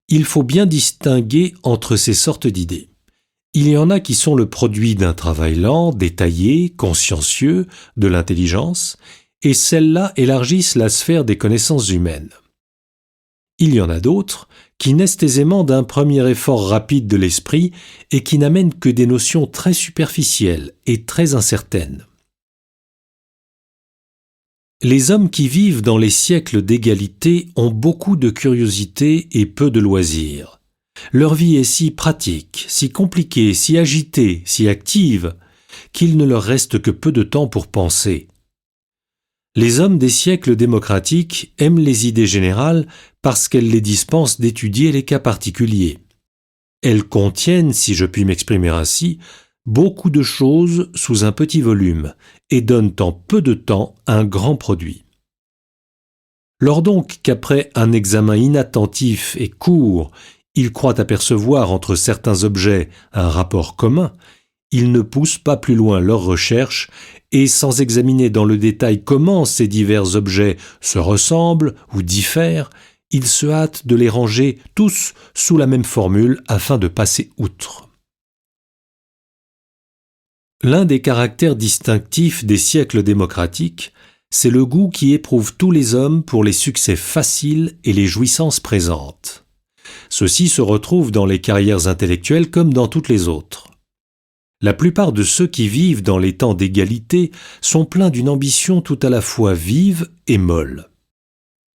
S1: Il faut bien distinguer entre ces sortes d'idées. Il y en a qui sont le produit d'un travail lent, détaillé, consciencieux, de l'intelligence, et celles-là élargissent la sphère des connaissances humaines. Il y en a d'autres qui naissent aisément d'un premier effort rapide de l'esprit et qui n'amènent que des notions très superficielles et très incertaines. Les hommes qui vivent dans les siècles d'égalité ont beaucoup de curiosité et peu de loisirs. Leur vie est si pratique, si compliquée, si agitée, si active, qu'il ne leur reste que peu de temps pour penser. Les hommes des siècles démocratiques aiment les idées générales parce qu'elles les dispensent d'étudier les cas particuliers. Elles contiennent, si je puis m'exprimer ainsi, beaucoup de choses sous un petit volume et donnent en peu de temps un grand produit. Lors donc qu'après un examen inattentif et court, ils croient apercevoir entre certains objets un rapport commun, ils ne poussent pas plus loin leurs recherches et sans examiner dans le détail comment ces divers objets se ressemblent ou diffèrent, ils se hâtent de les ranger tous sous la même formule afin de passer outre. L'un des caractères distinctifs des siècles démocratiques, c'est le goût qui éprouve tous les hommes pour les succès faciles et les jouissances présentes. Ceci se retrouve dans les carrières intellectuelles comme dans toutes les autres. La plupart de ceux qui vivent dans les temps d'égalité sont pleins d'une ambition tout à la fois vive et molle.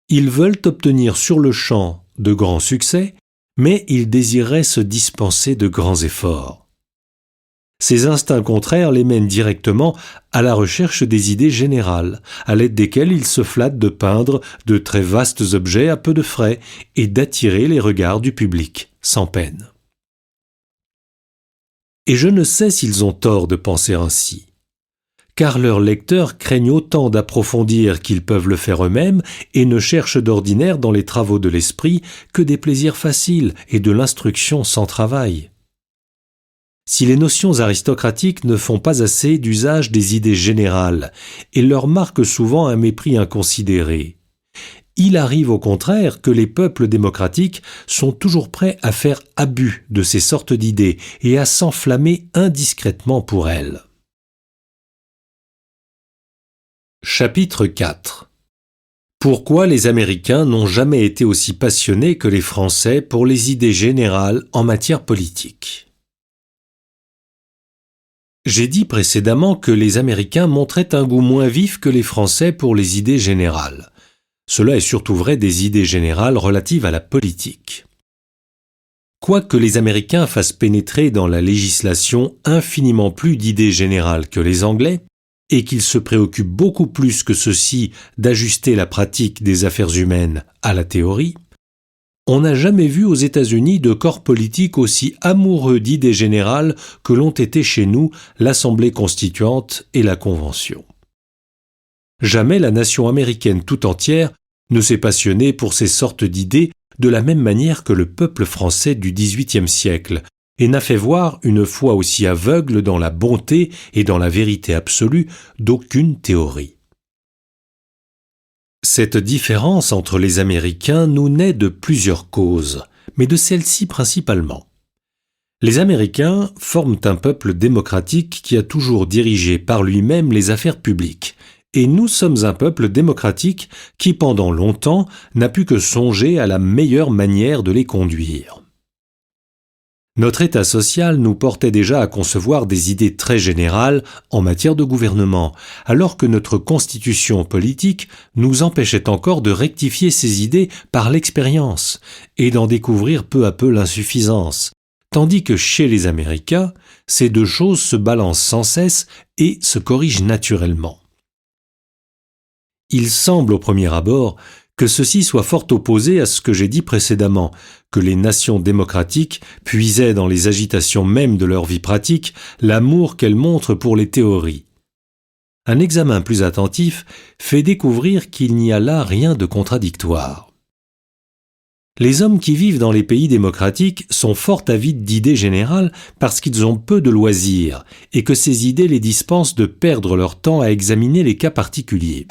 S1: Ils veulent obtenir sur le champ de grands succès, mais ils désireraient se dispenser de grands efforts. Ces instincts contraires les mènent directement à la recherche des idées générales, à l'aide desquelles ils se flattent de peindre de très vastes objets à peu de frais et d'attirer les regards du public, sans peine. Et je ne sais s'ils ont tort de penser ainsi, car leurs lecteurs craignent autant d'approfondir qu'ils peuvent le faire eux-mêmes et ne cherchent d'ordinaire dans les travaux de l'esprit que des plaisirs faciles et de l'instruction sans travail. Si les notions aristocratiques ne font pas assez d'usage des idées générales et leur marquent souvent un mépris inconsidéré, il arrive au contraire que les peuples démocratiques sont toujours prêts à faire abus de ces sortes d'idées et à s'enflammer indiscrètement pour elles. Chapitre 4. Pourquoi les Américains n'ont jamais été aussi passionnés que les Français pour les idées générales en matière politique? J'ai dit précédemment que les Américains montraient un goût moins vif que les Français pour les idées générales. Cela est surtout vrai des idées générales relatives à la politique. Quoique les Américains fassent pénétrer dans la législation infiniment plus d'idées générales que les Anglais, et qu'ils se préoccupent beaucoup plus que ceux-ci d'ajuster la pratique des affaires humaines à la théorie, on n'a jamais vu aux États-Unis de corps politique aussi amoureux d'idées générales que l'ont été chez nous l'Assemblée constituante et la Convention. Jamais la nation américaine tout entière ne s'est passionnée pour ces sortes d'idées de la même manière que le peuple français du XVIIIe siècle, et n'a fait voir une foi aussi aveugle dans la bonté et dans la vérité absolue d'aucune théorie. Cette différence entre les Américains nous naît de plusieurs causes, mais de celle-ci principalement. Les Américains forment un peuple démocratique qui a toujours dirigé par lui-même les affaires publiques, et nous sommes un peuple démocratique qui pendant longtemps n'a pu que songer à la meilleure manière de les conduire. Notre état social nous portait déjà à concevoir des idées très générales en matière de gouvernement, alors que notre constitution politique nous empêchait encore de rectifier ces idées par l'expérience et d'en découvrir peu à peu l'insuffisance, tandis que chez les Américains, ces deux choses se balancent sans cesse et se corrigent naturellement. Il semble au premier abord que ceci soit fort opposé à ce que j'ai dit précédemment, que les nations démocratiques puisaient dans les agitations mêmes de leur vie pratique l'amour qu'elles montrent pour les théories. Un examen plus attentif fait découvrir qu'il n'y a là rien de contradictoire. Les hommes qui vivent dans les pays démocratiques sont fort avides d'idées générales parce qu'ils ont peu de loisirs et que ces idées les dispensent de perdre leur temps à examiner les cas particuliers.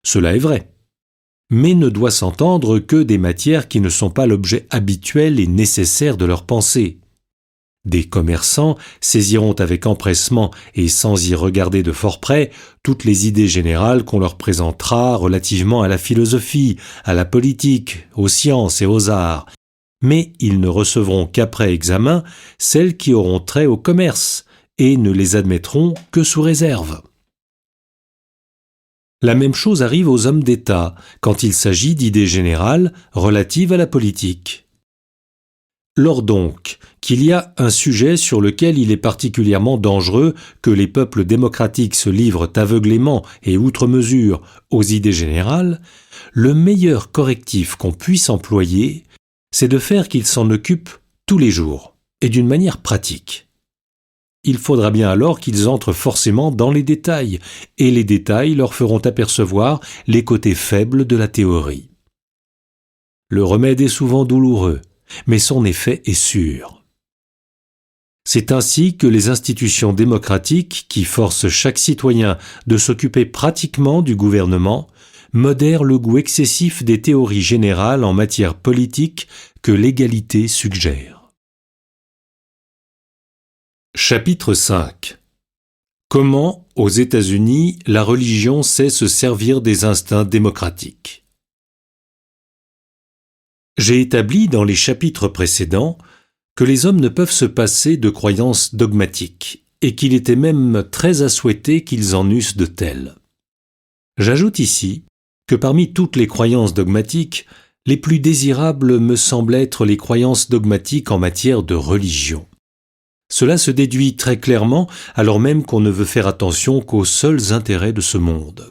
S1: Cela est vrai, mais ne doit s'entendre que des matières qui ne sont pas l'objet habituel et nécessaire de leur pensée. Des commerçants saisiront avec empressement et sans y regarder de fort près toutes les idées générales qu'on leur présentera relativement à la philosophie, à la politique, aux sciences et aux arts, mais ils ne recevront qu'après examen celles qui auront trait au commerce et ne les admettront que sous réserve. La même chose arrive aux hommes d'État quand il s'agit d'idées générales relatives à la politique. Lors donc qu'il y a un sujet sur lequel il est particulièrement dangereux que les peuples démocratiques se livrent aveuglément et outre mesure aux idées générales, le meilleur correctif qu'on puisse employer, c'est de faire qu'ils s'en occupent tous les jours et d'une manière pratique. Il faudra bien alors qu'ils entrent forcément dans les détails, et les détails leur feront apercevoir les côtés faibles de la théorie. Le remède est souvent douloureux, mais son effet est sûr. C'est ainsi que les institutions démocratiques, qui forcent chaque citoyen de s'occuper pratiquement du gouvernement, modèrent le goût excessif des théories générales en matière politique que l'égalité suggère. Chapitre 5. Comment, aux États-Unis, la religion sait se servir des instincts démocratiques. J'ai établi dans les chapitres précédents que les hommes ne peuvent se passer de croyances dogmatiques, et qu'il était même très à souhaiter qu'ils en eussent de telles. J'ajoute ici que parmi toutes les croyances dogmatiques, les plus désirables me semblent être les croyances dogmatiques en matière de religion. Cela se déduit très clairement alors même qu'on ne veut faire attention qu'aux seuls intérêts de ce monde.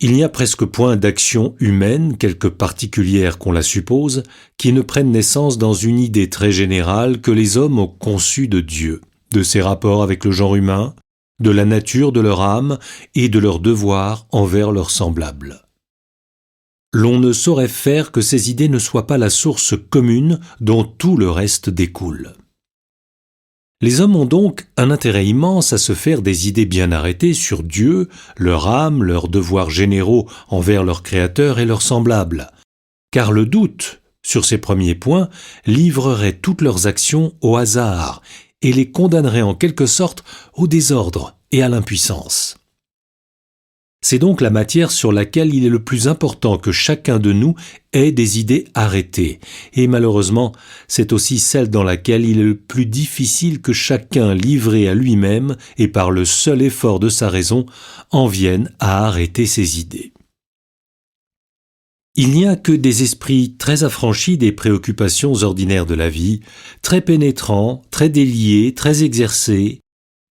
S1: Il n'y a presque point d'action humaine, quelque particulière qu'on la suppose, qui ne prenne naissance dans une idée très générale que les hommes ont conçue de Dieu, de ses rapports avec le genre humain, de la nature de leur âme et de leurs devoirs envers leurs semblables. L'on ne saurait faire que ces idées ne soient pas la source commune dont tout le reste découle. Les hommes ont donc un intérêt immense à se faire des idées bien arrêtées sur Dieu, leur âme, leurs devoirs généraux envers leur Créateur et leurs semblables, car le doute sur ces premiers points livrerait toutes leurs actions au hasard et les condamnerait en quelque sorte au désordre et à l'impuissance. C'est donc la matière sur laquelle il est le plus important que chacun de nous ait des idées arrêtées, et malheureusement, c'est aussi celle dans laquelle il est le plus difficile que chacun, livré à lui-même et par le seul effort de sa raison, en vienne à arrêter ses idées. Il n'y a que des esprits très affranchis des préoccupations ordinaires de la vie, très pénétrants, très déliés, très exercés,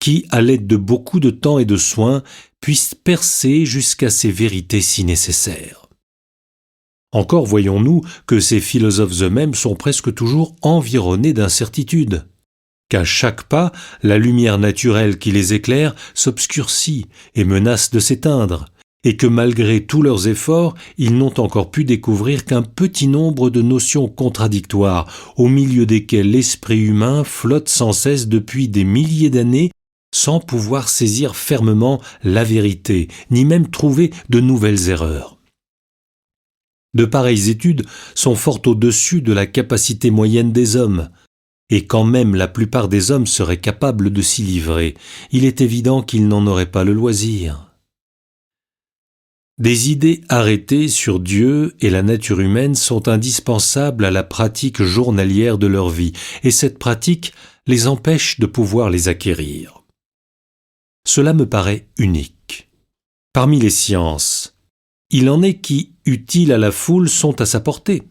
S1: qui, à l'aide de beaucoup de temps et de soins, puissent percer jusqu'à ces vérités si nécessaires. Encore voyons-nous que ces philosophes eux-mêmes sont presque toujours environnés d'incertitudes, qu'à chaque pas, la lumière naturelle qui les éclaire s'obscurcit et menace de s'éteindre, et que malgré tous leurs efforts, ils n'ont encore pu découvrir qu'un petit nombre de notions contradictoires, au milieu desquelles l'esprit humain flotte sans cesse depuis des milliers d'années, sans pouvoir saisir fermement la vérité, ni même trouver de nouvelles erreurs. De pareilles études sont fort au-dessus de la capacité moyenne des hommes, et quand même la plupart des hommes seraient capables de s'y livrer, il est évident qu'ils n'en auraient pas le loisir. Des idées arrêtées sur Dieu et la nature humaine sont indispensables à la pratique journalière de leur vie, et cette pratique les empêche de pouvoir les acquérir. Cela me paraît unique. Parmi les sciences, il en est qui, utiles à la foule, sont à sa portée.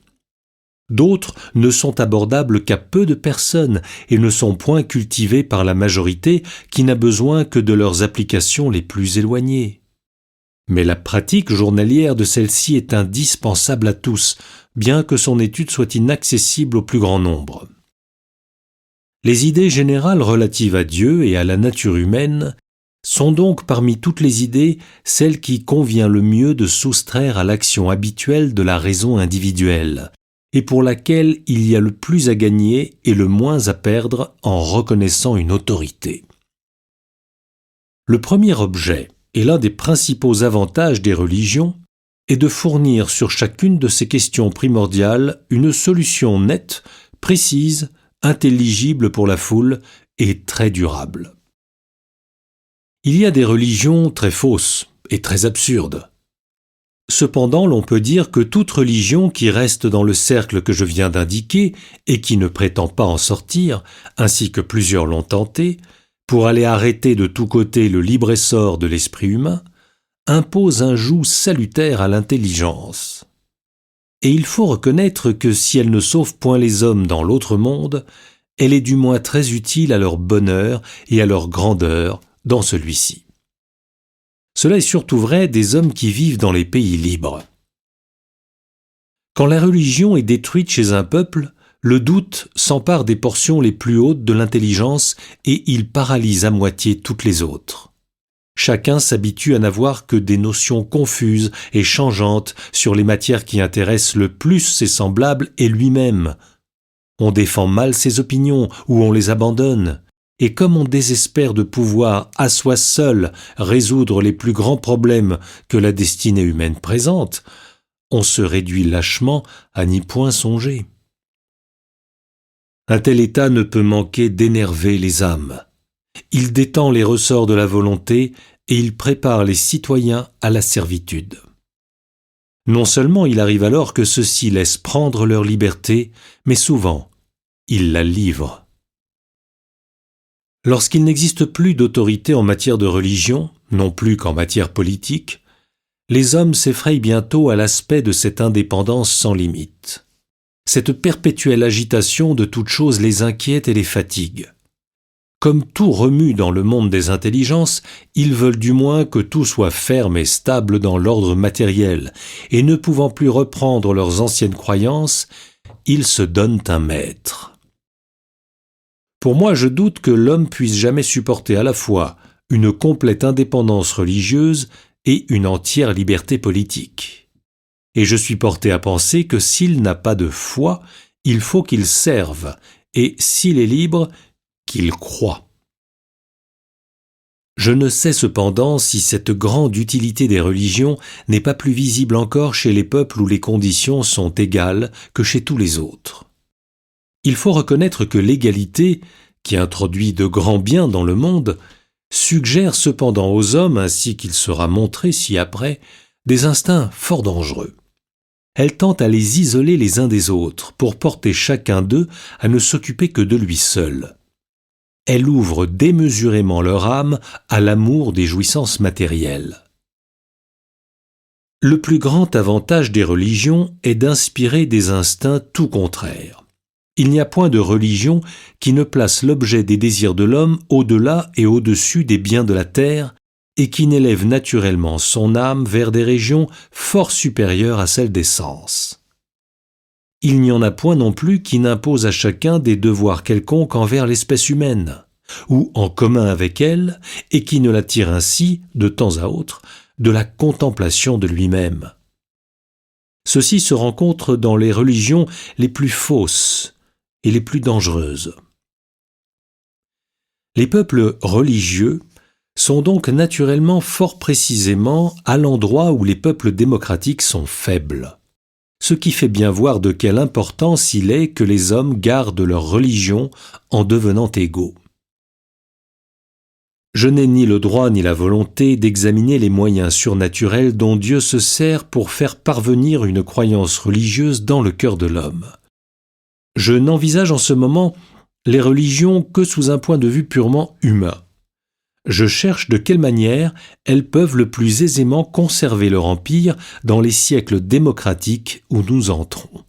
S1: D'autres ne sont abordables qu'à peu de personnes et ne sont point cultivées par la majorité qui n'a besoin que de leurs applications les plus éloignées. Mais la pratique journalière de celle-ci est indispensable à tous, bien que son étude soit inaccessible au plus grand nombre. Les idées générales relatives à Dieu et à la nature humaine sont donc parmi toutes les idées celles qui convient le mieux de soustraire à l'action habituelle de la raison individuelle, et pour laquelle il y a le plus à gagner et le moins à perdre en reconnaissant une autorité. Le premier objet, et l'un des principaux avantages des religions, est de fournir sur chacune de ces questions primordiales une solution nette, précise, intelligible pour la foule et très durable. Il y a des religions très fausses et très absurdes. Cependant, l'on peut dire que toute religion qui reste dans le cercle que je viens d'indiquer et qui ne prétend pas en sortir, ainsi que plusieurs l'ont tenté, pour aller arrêter de tous côtés le libre essor de l'esprit humain, impose un joug salutaire à l'intelligence. Et il faut reconnaître que si elle ne sauve point les hommes dans l'autre monde, elle est du moins très utile à leur bonheur et à leur grandeur dans celui-ci. Cela est surtout vrai des hommes qui vivent dans les pays libres. Quand la religion est détruite chez un peuple, le doute s'empare des portions les plus hautes de l'intelligence et il paralyse à moitié toutes les autres. Chacun s'habitue à n'avoir que des notions confuses et changeantes sur les matières qui intéressent le plus ses semblables et lui-même. On défend mal ses opinions ou on les abandonne. Et comme on désespère de pouvoir à soi seul résoudre les plus grands problèmes que la destinée humaine présente, on se réduit lâchement à n'y point songer. Un tel état ne peut manquer d'énerver les âmes. Il détend les ressorts de la volonté et il prépare les citoyens à la servitude. Non seulement il arrive alors que ceux-ci laissent prendre leur liberté, mais souvent, ils la livrent. Lorsqu'il n'existe plus d'autorité en matière de religion, non plus qu'en matière politique, les hommes s'effrayent bientôt à l'aspect de cette indépendance sans limite. Cette perpétuelle agitation de toutes choses les inquiète et les fatigue. Comme tout remue dans le monde des intelligences, ils veulent du moins que tout soit ferme et stable dans l'ordre matériel, et ne pouvant plus reprendre leurs anciennes croyances, ils se donnent un maître. Pour moi, je doute que l'homme puisse jamais supporter à la fois une complète indépendance religieuse et une entière liberté politique. Et je suis porté à penser que s'il n'a pas de foi, il faut qu'il serve, et s'il est libre, qu'il croit. Je ne sais cependant si cette grande utilité des religions n'est pas plus visible encore chez les peuples où les conditions sont égales que chez tous les autres. Il faut reconnaître que l'égalité, qui introduit de grands biens dans le monde, suggère cependant aux hommes, ainsi qu'il sera montré ci-après, des instincts fort dangereux. Elle tend à les isoler les uns des autres, pour porter chacun d'eux à ne s'occuper que de lui seul. Elle ouvre démesurément leur âme à l'amour des jouissances matérielles. Le plus grand avantage des religions est d'inspirer des instincts tout contraires. Il n'y a point de religion qui ne place l'objet des désirs de l'homme au-delà et au-dessus des biens de la terre et qui n'élève naturellement son âme vers des régions fort supérieures à celles des sens. Il n'y en a point non plus qui n'impose à chacun des devoirs quelconques envers l'espèce humaine, ou en commun avec elle, et qui ne la tire ainsi, de temps à autre, de la contemplation de lui-même. Ceci se rencontre dans les religions les plus fausses et les plus dangereuses. Les peuples religieux sont donc naturellement fort précisément à l'endroit où les peuples démocratiques sont faibles, ce qui fait bien voir de quelle importance il est que les hommes gardent leur religion en devenant égaux. Je n'ai ni le droit ni la volonté d'examiner les moyens surnaturels dont Dieu se sert pour faire parvenir une croyance religieuse dans le cœur de l'homme. Je n'envisage en ce moment les religions que sous un point de vue purement humain. Je cherche de quelle manière elles peuvent le plus aisément conserver leur empire dans les siècles démocratiques où nous entrons.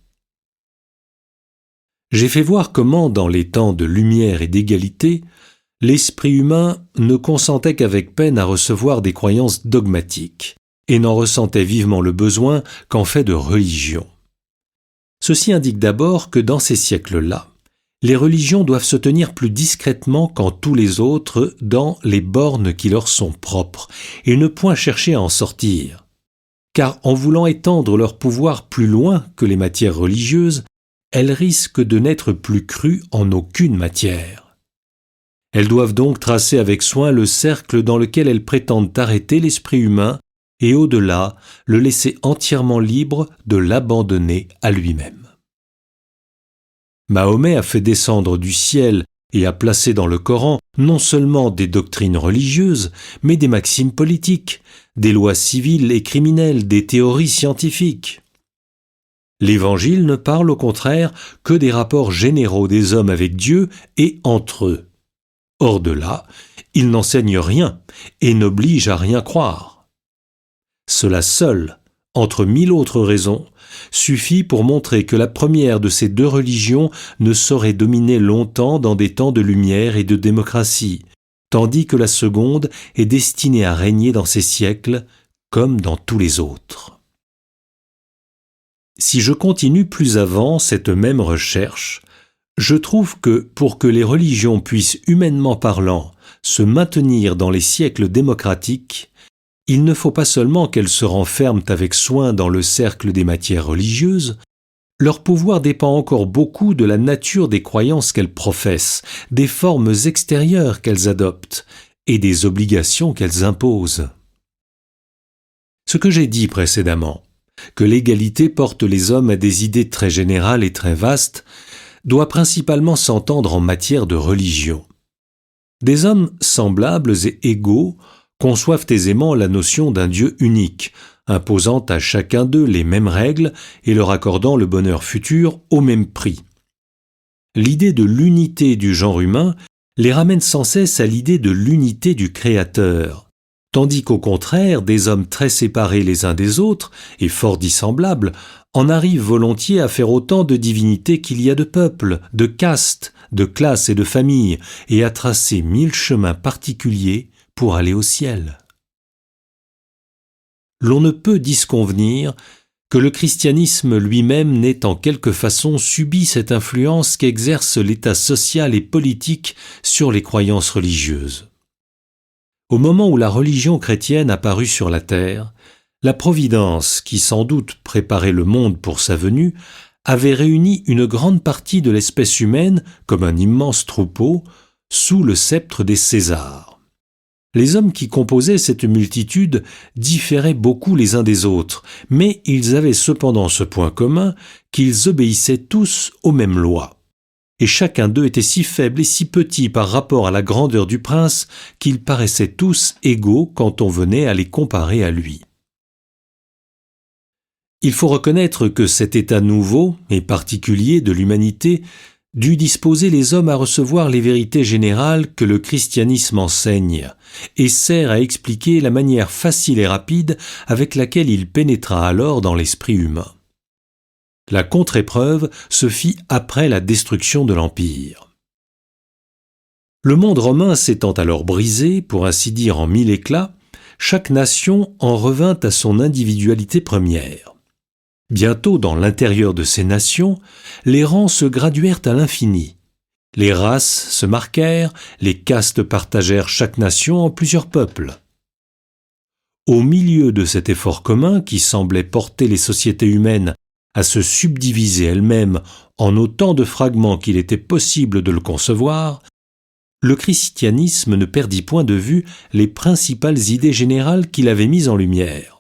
S1: J'ai fait voir comment, dans les temps de lumière et d'égalité, l'esprit humain ne consentait qu'avec peine à recevoir des croyances dogmatiques, et n'en ressentait vivement le besoin qu'en fait de religion. Ceci indique d'abord que dans ces siècles-là, les religions doivent se tenir plus discrètement qu'en tous les autres dans les bornes qui leur sont propres, et ne point chercher à en sortir. Car en voulant étendre leur pouvoir plus loin que les matières religieuses, elles risquent de n'être plus crues en aucune matière. Elles doivent donc tracer avec soin le cercle dans lequel elles prétendent arrêter l'esprit humain et au-delà, le laisser entièrement libre de l'abandonner à lui-même. Mahomet a fait descendre du ciel et a placé dans le Coran non seulement des doctrines religieuses, mais des maximes politiques, des lois civiles et criminelles, des théories scientifiques. L'Évangile ne parle au contraire que des rapports généraux des hommes avec Dieu et entre eux. Hors de là, il n'enseigne rien et n'oblige à rien croire. Cela seul, entre mille autres raisons, suffit pour montrer que la première de ces deux religions ne saurait dominer longtemps dans des temps de lumière et de démocratie, tandis que la seconde est destinée à régner dans ces siècles comme dans tous les autres. Si je continue plus avant cette même recherche, je trouve que pour que les religions puissent humainement parlant se maintenir dans les siècles démocratiques, il ne faut pas seulement qu'elles se renferment avec soin dans le cercle des matières religieuses, leur pouvoir dépend encore beaucoup de la nature des croyances qu'elles professent, des formes extérieures qu'elles adoptent et des obligations qu'elles imposent. Ce que j'ai dit précédemment, que l'égalité porte les hommes à des idées très générales et très vastes, doit principalement s'entendre en matière de religion. Des hommes semblables et égaux conçoivent aisément la notion d'un Dieu unique, imposant à chacun d'eux les mêmes règles et leur accordant le bonheur futur au même prix. L'idée de l'unité du genre humain les ramène sans cesse à l'idée de l'unité du Créateur, tandis qu'au contraire, des hommes très séparés les uns des autres et fort dissemblables en arrivent volontiers à faire autant de divinités qu'il y a de peuples, de castes, de classes et de familles, et à tracer 1000 chemins particuliers pour aller au ciel. L'on ne peut disconvenir que le christianisme lui-même n'ait en quelque façon subi cette influence qu'exerce l'état social et politique sur les croyances religieuses. Au moment où la religion chrétienne apparut sur la terre, la Providence, qui sans doute préparait le monde pour sa venue, avait réuni une grande partie de l'espèce humaine, comme un immense troupeau, sous le sceptre des Césars. Les hommes qui composaient cette multitude différaient beaucoup les uns des autres, mais ils avaient cependant ce point commun qu'ils obéissaient tous aux mêmes lois. Et chacun d'eux était si faible et si petit par rapport à la grandeur du prince qu'ils paraissaient tous égaux quand on venait à les comparer à lui. Il faut reconnaître que cet état nouveau et particulier de l'humanité dut disposer les hommes à recevoir les vérités générales que le christianisme enseigne et sert à expliquer la manière facile et rapide avec laquelle il pénétra alors dans l'esprit humain. La contre-épreuve se fit après la destruction de l'Empire. Le monde romain s'étant alors brisé, pour ainsi dire en 1000 éclats, chaque nation en revint à son individualité première. Bientôt, dans l'intérieur de ces nations, les rangs se graduèrent à l'infini. Les races se marquèrent, les castes partagèrent chaque nation en plusieurs peuples. Au milieu de cet effort commun qui semblait porter les sociétés humaines à se subdiviser elles-mêmes en autant de fragments qu'il était possible de le concevoir, le christianisme ne perdit point de vue les principales idées générales qu'il avait mises en lumière.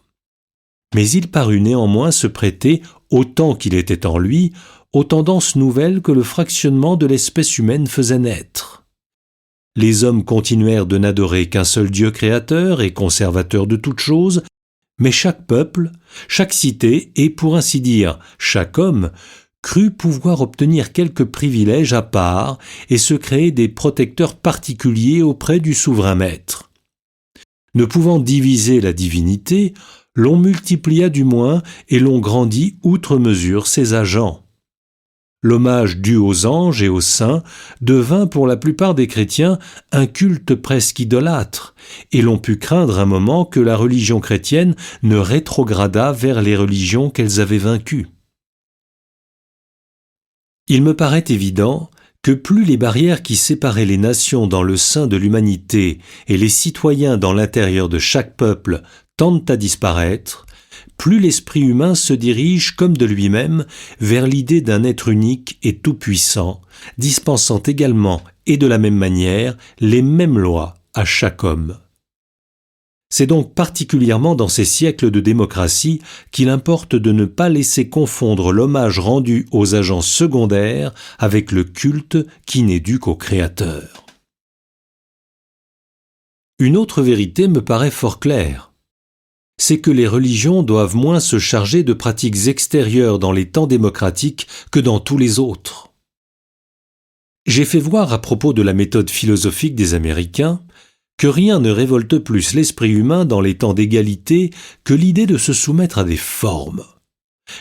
S1: Mais il parut néanmoins se prêter, autant qu'il était en lui, aux tendances nouvelles que le fractionnement de l'espèce humaine faisait naître. Les hommes continuèrent de n'adorer qu'un seul Dieu créateur et conservateur de toutes choses, mais chaque peuple, chaque cité et, pour ainsi dire, chaque homme, crut pouvoir obtenir quelques privilèges à part et se créer des protecteurs particuliers auprès du souverain maître. Ne pouvant diviser la divinité, l'on multiplia du moins et l'on grandit outre mesure ses agents. L'hommage dû aux anges et aux saints devint pour la plupart des chrétiens un culte presque idolâtre, et l'on put craindre un moment que la religion chrétienne ne rétrogradât vers les religions qu'elles avaient vaincues. Il me paraît évident que plus les barrières qui séparaient les nations dans le sein de l'humanité et les citoyens dans l'intérieur de chaque peuple tendent à disparaître, plus l'esprit humain se dirige comme de lui-même vers l'idée d'un être unique et tout-puissant, dispensant également et de la même manière les mêmes lois à chaque homme. C'est donc particulièrement dans ces siècles de démocratie qu'il importe de ne pas laisser confondre l'hommage rendu aux agents secondaires avec le culte qui n'est dû qu'au Créateur. Une autre vérité me paraît fort claire. C'est que les religions doivent moins se charger de pratiques extérieures dans les temps démocratiques que dans tous les autres. J'ai fait voir à propos de la méthode philosophique des Américains que rien ne révolte plus l'esprit humain dans les temps d'égalité que l'idée de se soumettre à des formes.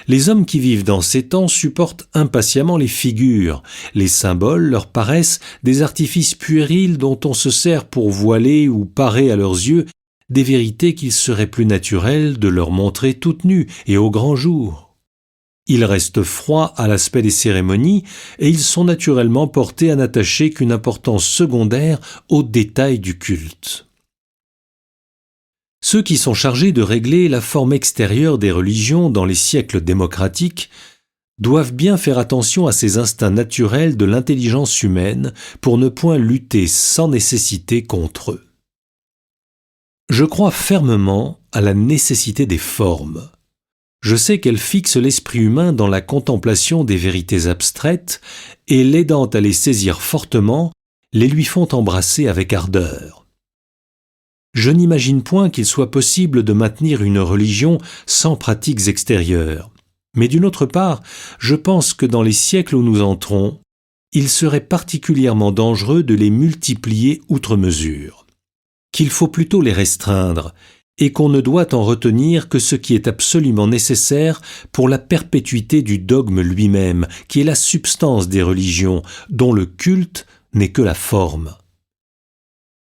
S1: Les hommes qui vivent dans ces temps supportent impatiemment les figures. Les symboles leur paraissent des artifices puérils dont on se sert pour voiler ou parer à leurs yeux des vérités qu'il serait plus naturel de leur montrer toutes nues et au grand jour. Ils restent froids à l'aspect des cérémonies et ils sont naturellement portés à n'attacher qu'une importance secondaire aux détails du culte. Ceux qui sont chargés de régler la forme extérieure des religions dans les siècles démocratiques doivent bien faire attention à ces instincts naturels de l'intelligence humaine pour ne point lutter sans nécessité contre eux. Je crois fermement à la nécessité des formes. Je sais qu'elles fixent l'esprit humain dans la contemplation des vérités abstraites et, l'aidant à les saisir fortement, les lui font embrasser avec ardeur. Je n'imagine point qu'il soit possible de maintenir une religion sans pratiques extérieures. Mais d'une autre part, je pense que dans les siècles où nous entrons, il serait particulièrement dangereux de les multiplier outre mesure. Qu'il faut plutôt les restreindre, et qu'on ne doit en retenir que ce qui est absolument nécessaire pour la perpétuité du dogme lui-même, qui est la substance des religions, dont le culte n'est que la forme.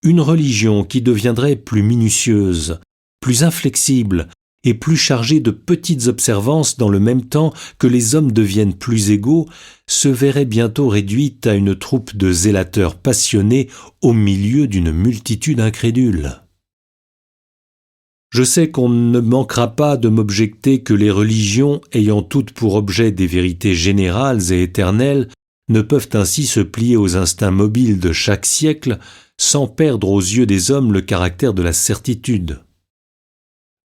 S1: Une religion qui deviendrait plus minutieuse, plus inflexible et plus chargée de petites observances dans le même temps que les hommes deviennent plus égaux, se verrait bientôt réduite à une troupe de zélateurs passionnés au milieu d'une multitude incrédule. Je sais qu'on ne manquera pas de m'objecter que les religions, ayant toutes pour objet des vérités générales et éternelles, ne peuvent ainsi se plier aux instincts mobiles de chaque siècle sans perdre aux yeux des hommes le caractère de la certitude.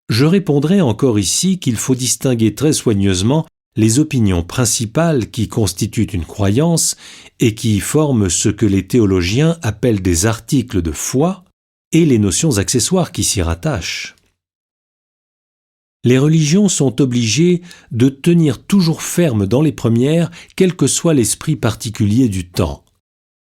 S1: Je répondrai encore ici qu'il faut distinguer très soigneusement les opinions principales qui constituent une croyance et qui forment ce que les théologiens appellent des articles de foi et les notions accessoires qui s'y rattachent. Les religions sont obligées de tenir toujours ferme dans les premières, quel que soit l'esprit particulier du temps.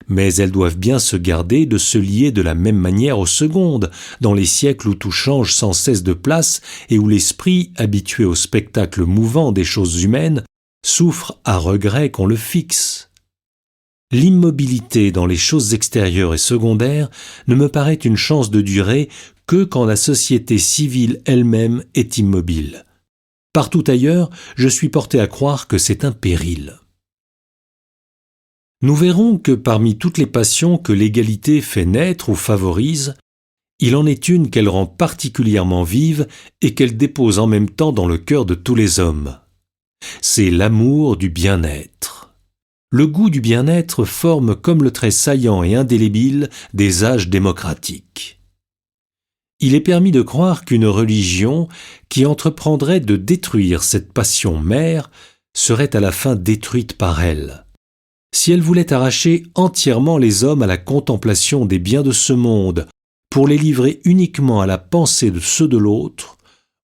S1: Mais elles doivent bien se garder de se lier de la même manière aux secondes, dans les siècles où tout change sans cesse de place et où l'esprit, habitué au spectacle mouvant des choses humaines, souffre à regret qu'on le fixe. L'immobilité dans les choses extérieures et secondaires ne me paraît une chance de durer que quand la société civile elle-même est immobile. Partout ailleurs, je suis porté à croire que c'est un péril. Nous verrons que parmi toutes les passions que l'égalité fait naître ou favorise, il en est une qu'elle rend particulièrement vive et qu'elle dépose en même temps dans le cœur de tous les hommes. C'est l'amour du bien-être. Le goût du bien-être forme comme le trait saillant et indélébile des âges démocratiques. Il est permis de croire qu'une religion qui entreprendrait de détruire cette passion mère serait à la fin détruite par elle. Si elle voulait arracher entièrement les hommes à la contemplation des biens de ce monde pour les livrer uniquement à la pensée de ceux de l'autre,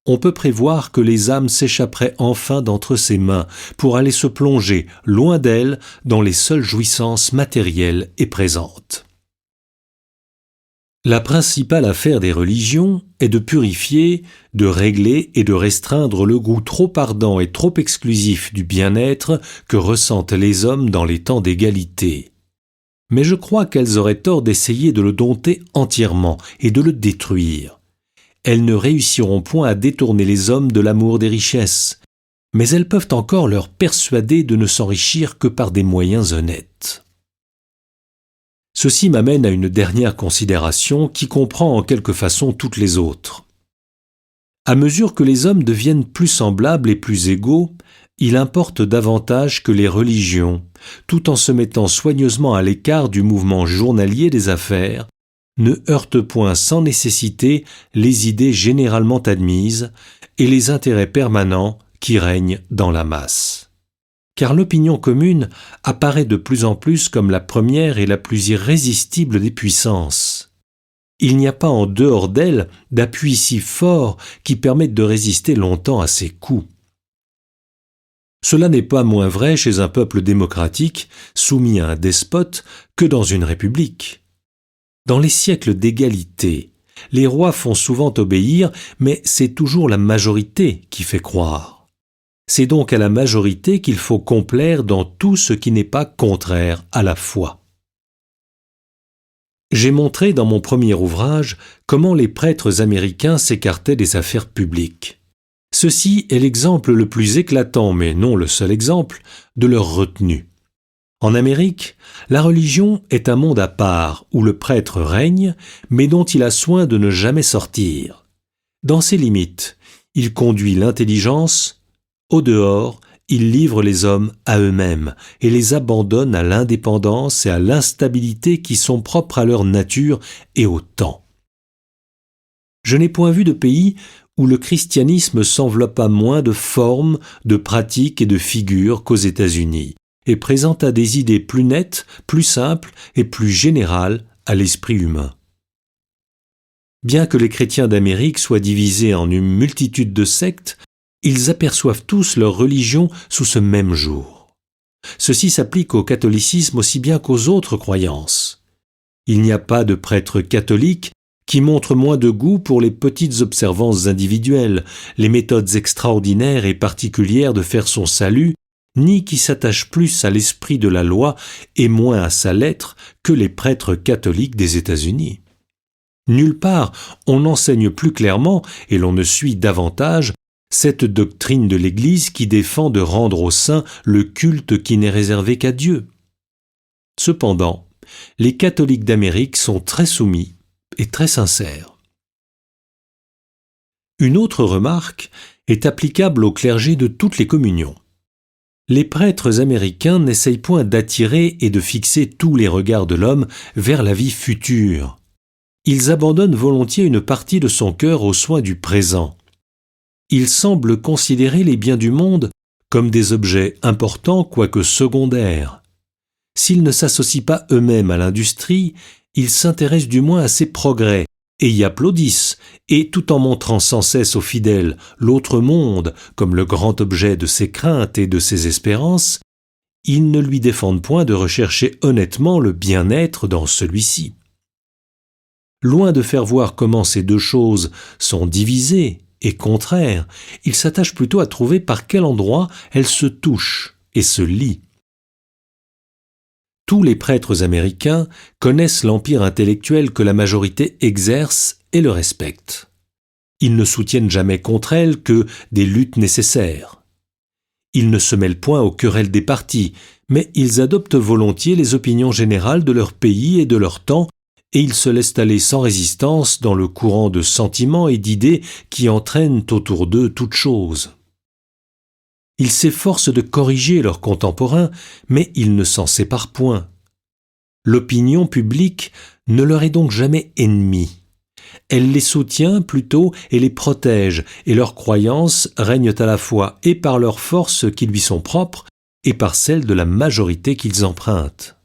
S1: on peut prévoir que les âmes s'échapperaient enfin d'entre ses mains pour aller se plonger, loin d'elle, dans les seules jouissances matérielles et présentes. La principale affaire des religions est de purifier, de régler et de restreindre le goût trop ardent et trop exclusif du bien-être que ressentent les hommes dans les temps d'égalité. Mais je crois qu'elles auraient tort d'essayer de le dompter entièrement et de le détruire. Elles ne réussiront point à détourner les hommes de l'amour des richesses, mais elles peuvent encore leur persuader de ne s'enrichir que par des moyens honnêtes. Ceci m'amène à une dernière considération qui comprend en quelque façon toutes les autres. À mesure que les hommes deviennent plus semblables et plus égaux, il importe davantage que les religions, tout en se mettant soigneusement à l'écart du mouvement journalier des affaires, ne heurte point sans nécessité les idées généralement admises et les intérêts permanents qui règnent dans la masse. Car l'opinion commune apparaît de plus en plus comme la première et la plus irrésistible des puissances. Il n'y a pas en dehors d'elle d'appui si fort qui permette de résister longtemps à ses coups. Cela n'est pas moins vrai chez un peuple démocratique soumis à un despote que dans une république. Dans les siècles d'égalité, les rois font souvent obéir, mais c'est toujours la majorité qui fait croire. C'est donc à la majorité qu'il faut complaire dans tout ce qui n'est pas contraire à la foi. J'ai montré dans mon premier ouvrage comment les prêtres américains s'écartaient des affaires publiques. Ceci est l'exemple le plus éclatant, mais non le seul exemple, de leur retenue. En Amérique, la religion est un monde à part où le prêtre règne, mais dont il a soin de ne jamais sortir. Dans ses limites, il conduit l'intelligence, au dehors, il livre les hommes à eux-mêmes et les abandonne à l'indépendance et à l'instabilité qui sont propres à leur nature et au temps. Je n'ai point vu de pays où le christianisme s'enveloppa moins de formes, de pratiques et de figures qu'aux États-Unis, et présenta des idées plus nettes, plus simples et plus générales à l'esprit humain. Bien que les chrétiens d'Amérique soient divisés en une multitude de sectes, ils aperçoivent tous leur religion sous ce même jour. Ceci s'applique au catholicisme aussi bien qu'aux autres croyances. Il n'y a pas de prêtre catholique qui montre moins de goût pour les petites observances individuelles, les méthodes extraordinaires et particulières de faire son salut, ni qui s'attache plus à l'esprit de la loi et moins à sa lettre que les prêtres catholiques des États-Unis. Nulle part on n'enseigne plus clairement, et l'on ne suit davantage, cette doctrine de l'Église qui défend de rendre aux saints le culte qui n'est réservé qu'à Dieu. Cependant, les catholiques d'Amérique sont très soumis et très sincères. Une autre remarque est applicable au clergé de toutes les communions. Les prêtres américains n'essayent point d'attirer et de fixer tous les regards de l'homme vers la vie future. Ils abandonnent volontiers une partie de son cœur aux soins du présent. Ils semblent considérer les biens du monde comme des objets importants quoique secondaires. S'ils ne s'associent pas eux-mêmes à l'industrie, ils s'intéressent du moins à ses progrès et y applaudissent, et tout en montrant sans cesse aux fidèles l'autre monde comme le grand objet de ses craintes et de ses espérances, ils ne lui défendent point de rechercher honnêtement le bien-être dans celui-ci. Loin de faire voir comment ces deux choses sont divisées et contraires, ils s'attachent plutôt à trouver par quel endroit elles se touchent et se lient. Tous les prêtres américains connaissent l'empire intellectuel que la majorité exerce et le respectent. Ils ne soutiennent jamais contre elle que des luttes nécessaires. Ils ne se mêlent point aux querelles des partis, mais ils adoptent volontiers les opinions générales de leur pays et de leur temps, et ils se laissent aller sans résistance dans le courant de sentiments et d'idées qui entraînent autour d'eux toutes choses. Ils s'efforcent de corriger leurs contemporains, mais ils ne s'en séparent point. L'opinion publique ne leur est donc jamais ennemie. Elle les soutient plutôt et les protège, et leurs croyances règnent à la fois et par leurs forces qui lui sont propres et par celles de la majorité qu'ils empruntent.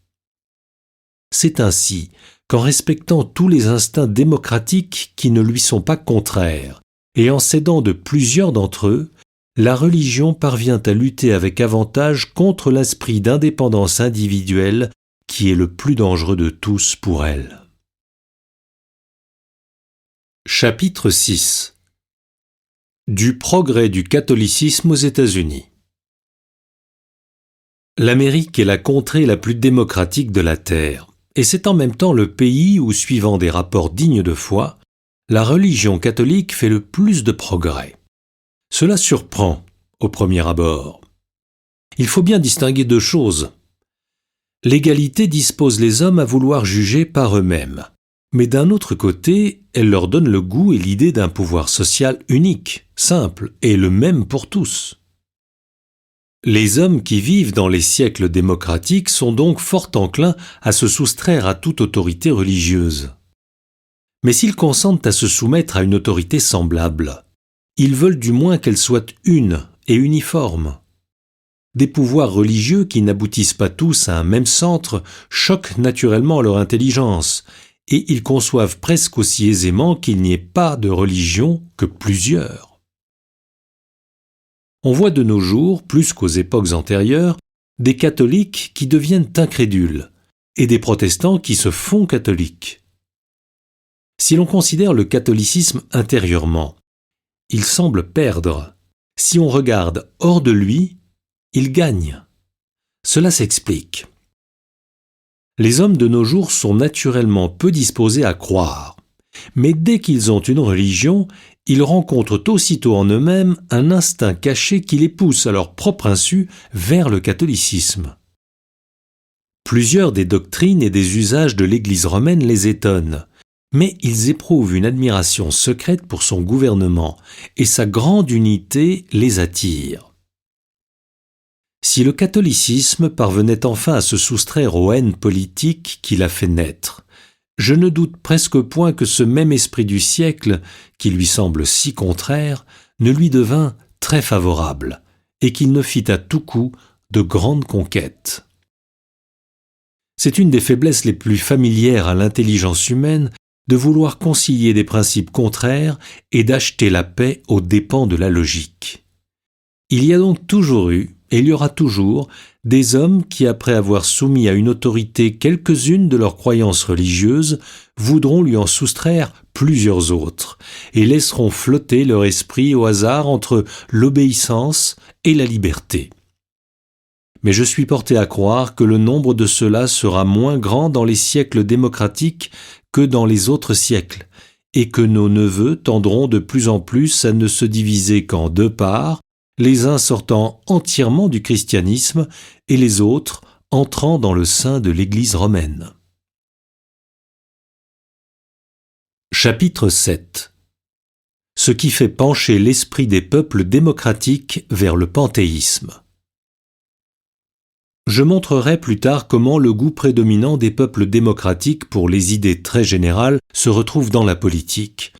S1: C'est ainsi qu'en respectant tous les instincts démocratiques qui ne lui sont pas contraires, et en s'aidant de plusieurs d'entre eux, la religion parvient à lutter avec avantage contre l'esprit d'indépendance individuelle qui est le plus dangereux de tous pour elle. Chapitre 6. Du progrès du catholicisme aux États-Unis. L'Amérique est la contrée la plus démocratique de la Terre, et c'est en même temps le pays où, suivant des rapports dignes de foi, la religion catholique fait le plus de progrès. Cela surprend au premier abord. Il faut bien distinguer deux choses. L'égalité dispose les hommes à vouloir juger par eux-mêmes, mais d'un autre côté, elle leur donne le goût et l'idée d'un pouvoir social unique, simple et le même pour tous. Les hommes qui vivent dans les siècles démocratiques sont donc fort enclins à se soustraire à toute autorité religieuse. Mais s'ils consentent à se soumettre à une autorité semblable, ils veulent du moins qu'elle soit une et uniforme. Des pouvoirs religieux qui n'aboutissent pas tous à un même centre choquent naturellement leur intelligence, et ils conçoivent presque aussi aisément qu'il n'y ait pas de religion que plusieurs. On voit de nos jours, plus qu'aux époques antérieures, des catholiques qui deviennent incrédules, et des protestants qui se font catholiques. Si l'on considère le catholicisme intérieurement, il semble perdre. Si on regarde hors de lui, il gagne. Cela s'explique. Les hommes de nos jours sont naturellement peu disposés à croire, mais dès qu'ils ont une religion, ils rencontrent aussitôt en eux-mêmes un instinct caché qui les pousse à leur propre insu vers le catholicisme. Plusieurs des doctrines et des usages de l'Église romaine les étonnent, mais ils éprouvent une admiration secrète pour son gouvernement, et sa grande unité les attire. Si le catholicisme parvenait enfin à se soustraire aux haines politiques qui l'a fait naître, je ne doute presque point que ce même esprit du siècle, qui lui semble si contraire, ne lui devint très favorable, et qu'il ne fit à tout coup de grandes conquêtes. C'est une des faiblesses les plus familières à l'intelligence humaine de vouloir concilier des principes contraires et d'acheter la paix aux dépens de la logique. Il y a donc toujours eu, et il y aura toujours, des hommes qui, après avoir soumis à une autorité quelques-unes de leurs croyances religieuses, voudront lui en soustraire plusieurs autres, et laisseront flotter leur esprit au hasard entre l'obéissance et la liberté. Mais je suis porté à croire que le nombre de ceux-là sera moins grand dans les siècles démocratiques que dans les autres siècles, et que nos neveux tendront de plus en plus à ne se diviser qu'en deux parts, les uns sortant entièrement du christianisme et les autres entrant dans le sein de l'Église romaine. Chapitre 7. Ce qui fait pencher l'esprit des peuples démocratiques vers le panthéisme. Je montrerai plus tard comment le goût prédominant des peuples démocratiques pour les idées très générales se retrouve dans la politique,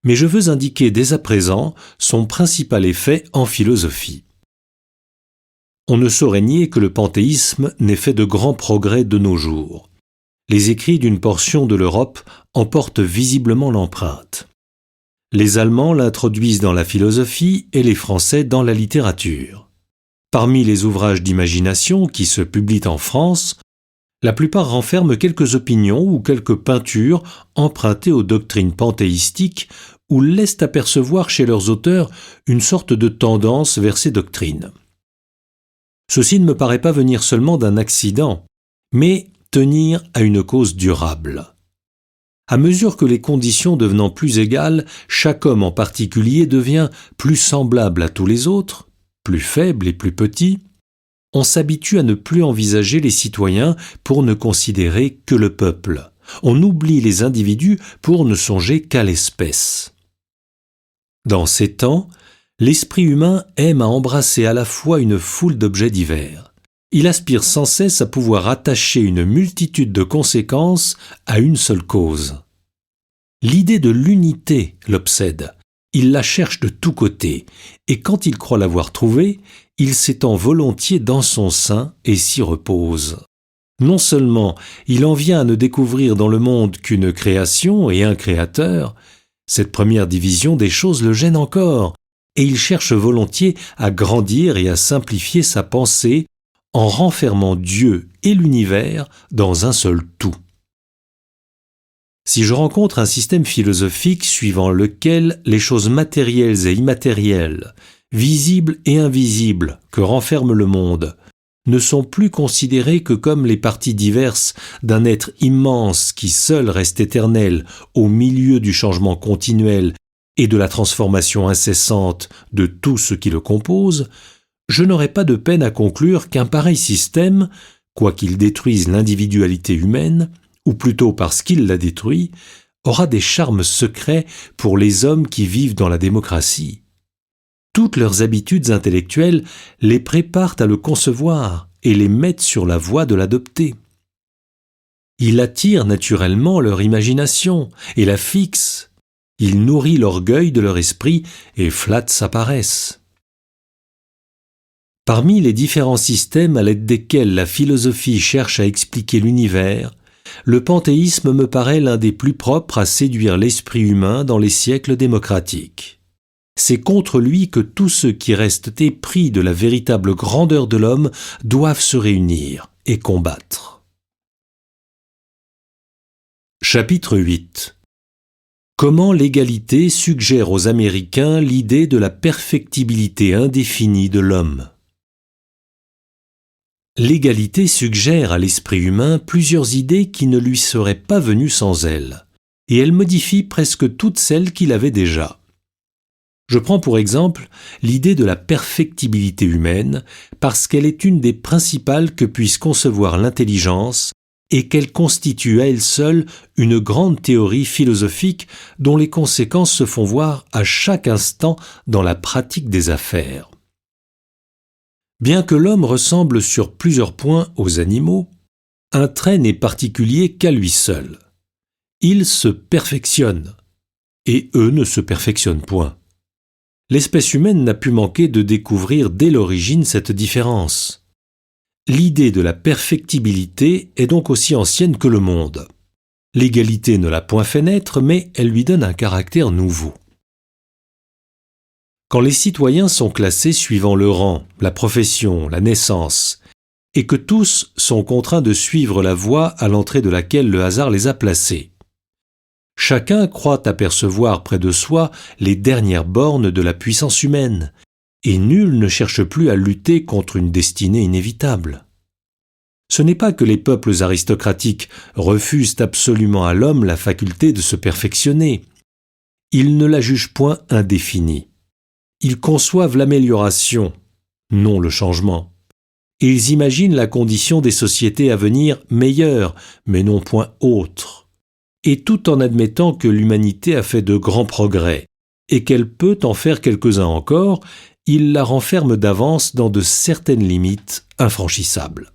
S1: mais je veux indiquer dès à présent son principal effet en philosophie. On ne saurait nier que le panthéisme n'ait fait de grands progrès de nos jours. Les écrits d'une portion de l'Europe en portent visiblement l'empreinte. Les Allemands l'introduisent dans la philosophie et les Français dans la littérature. Parmi les ouvrages d'imagination qui se publient en France, la plupart renferment quelques opinions ou quelques peintures empruntées aux doctrines panthéistiques ou laissent apercevoir chez leurs auteurs une sorte de tendance vers ces doctrines. Ceci ne me paraît pas venir seulement d'un accident, mais tenir à une cause durable. À mesure que les conditions devenant plus égales, chaque homme en particulier devient plus semblable à tous les autres, plus faible et plus petit, on s'habitue à ne plus envisager les citoyens pour ne considérer que le peuple. On oublie les individus pour ne songer qu'à l'espèce. Dans ces temps, l'esprit humain aime à embrasser à la fois une foule d'objets divers. Il aspire sans cesse à pouvoir attacher une multitude de conséquences à une seule cause. L'idée de l'unité l'obsède. Il la cherche de tous côtés, et quand il croit l'avoir trouvée, il s'étend volontiers dans son sein et s'y repose. Non seulement il en vient à ne découvrir dans le monde qu'une création et un créateur, cette première division des choses le gêne encore, et il cherche volontiers à grandir et à simplifier sa pensée en renfermant Dieu et l'univers dans un seul tout. Si je rencontre un système philosophique suivant lequel les choses matérielles et immatérielles, visibles et invisibles que renferme le monde, ne sont plus considérées que comme les parties diverses d'un être immense qui seul reste éternel au milieu du changement continuel et de la transformation incessante de tout ce qui le compose, je n'aurai pas de peine à conclure qu'un pareil système, quoiqu'il détruise l'individualité humaine, ou plutôt parce qu'il la détruit, aura des charmes secrets pour les hommes qui vivent dans la démocratie. Toutes leurs habitudes intellectuelles les préparent à le concevoir et les mettent sur la voie de l'adopter. Il attire naturellement leur imagination et la fixe. Il nourrit l'orgueil de leur esprit et flatte sa paresse. Parmi les différents systèmes à l'aide desquels la philosophie cherche à expliquer l'univers, le panthéisme me paraît l'un des plus propres à séduire l'esprit humain dans les siècles démocratiques. C'est contre lui que tous ceux qui restent épris de la véritable grandeur de l'homme doivent se réunir et combattre. Chapitre 8. Comment l'égalité suggère aux Américains l'idée de la perfectibilité indéfinie de l'homme. L'égalité suggère à l'esprit humain plusieurs idées qui ne lui seraient pas venues sans elle, et elle modifie presque toutes celles qu'il avait déjà. Je prends pour exemple l'idée de la perfectibilité humaine, parce qu'elle est une des principales que puisse concevoir l'intelligence, et qu'elle constitue à elle seule une grande théorie philosophique dont les conséquences se font voir à chaque instant dans la pratique des affaires. Bien que l'homme ressemble sur plusieurs points aux animaux, un trait n'est particulier qu'à lui seul. Il se perfectionne, et eux ne se perfectionnent point. L'espèce humaine n'a pu manquer de découvrir dès l'origine cette différence. L'idée de la perfectibilité est donc aussi ancienne que le monde. L'égalité ne l'a point fait naître, mais elle lui donne un caractère nouveau. Quand les citoyens sont classés suivant le rang, la profession, la naissance, et que tous sont contraints de suivre la voie à l'entrée de laquelle le hasard les a placés, chacun croit apercevoir près de soi les dernières bornes de la puissance humaine, et nul ne cherche plus à lutter contre une destinée inévitable. Ce n'est pas que les peuples aristocratiques refusent absolument à l'homme la faculté de se perfectionner. Ils ne la jugent point indéfinie. Ils conçoivent l'amélioration, non le changement. Et ils imaginent la condition des sociétés à venir meilleure, mais non point autre. Et tout en admettant que l'humanité a fait de grands progrès, et qu'elle peut en faire quelques-uns encore, ils la renferment d'avance dans de certaines limites infranchissables.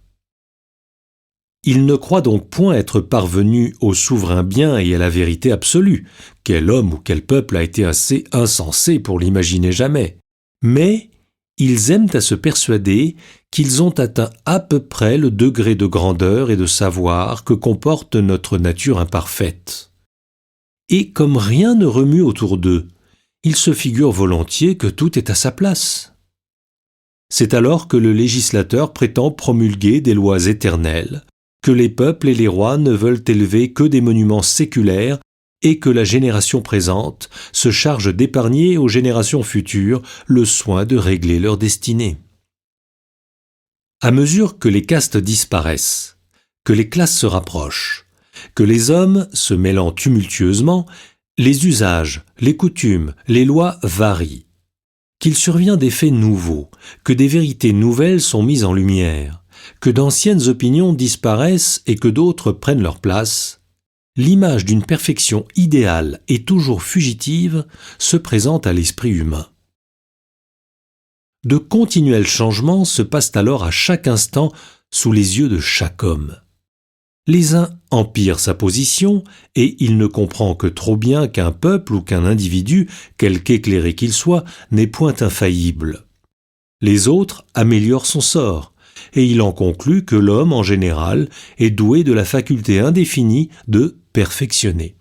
S1: Il ne croit donc point être parvenu au souverain bien et à la vérité absolue. Quel homme ou quel peuple a été assez insensé pour l'imaginer jamais. Mais ils aiment à se persuader qu'ils ont atteint à peu près le degré de grandeur et de savoir que comporte notre nature imparfaite. Et comme rien ne remue autour d'eux, ils se figurent volontiers que tout est à sa place. C'est alors que le législateur prétend promulguer des lois éternelles, que les peuples et les rois ne veulent élever que des monuments séculaires et que la génération présente se charge d'épargner aux générations futures le soin de régler leur destinée. À mesure que les castes disparaissent, que les classes se rapprochent, que les hommes se mêlant tumultueusement, les usages, les coutumes, les lois varient, qu'il survient des faits nouveaux, que des vérités nouvelles sont mises en lumière, que d'anciennes opinions disparaissent et que d'autres prennent leur place, l'image d'une perfection idéale et toujours fugitive se présente à l'esprit humain. De continuels changements se passent alors à chaque instant sous les yeux de chaque homme. Les uns empirent sa position et il ne comprend que trop bien qu'un peuple ou qu'un individu, quelque éclairé qu'il soit, n'est point infaillible. Les autres améliorent son sort, et il en conclut que l'homme, en général, est doué de la faculté indéfinie de perfectionner.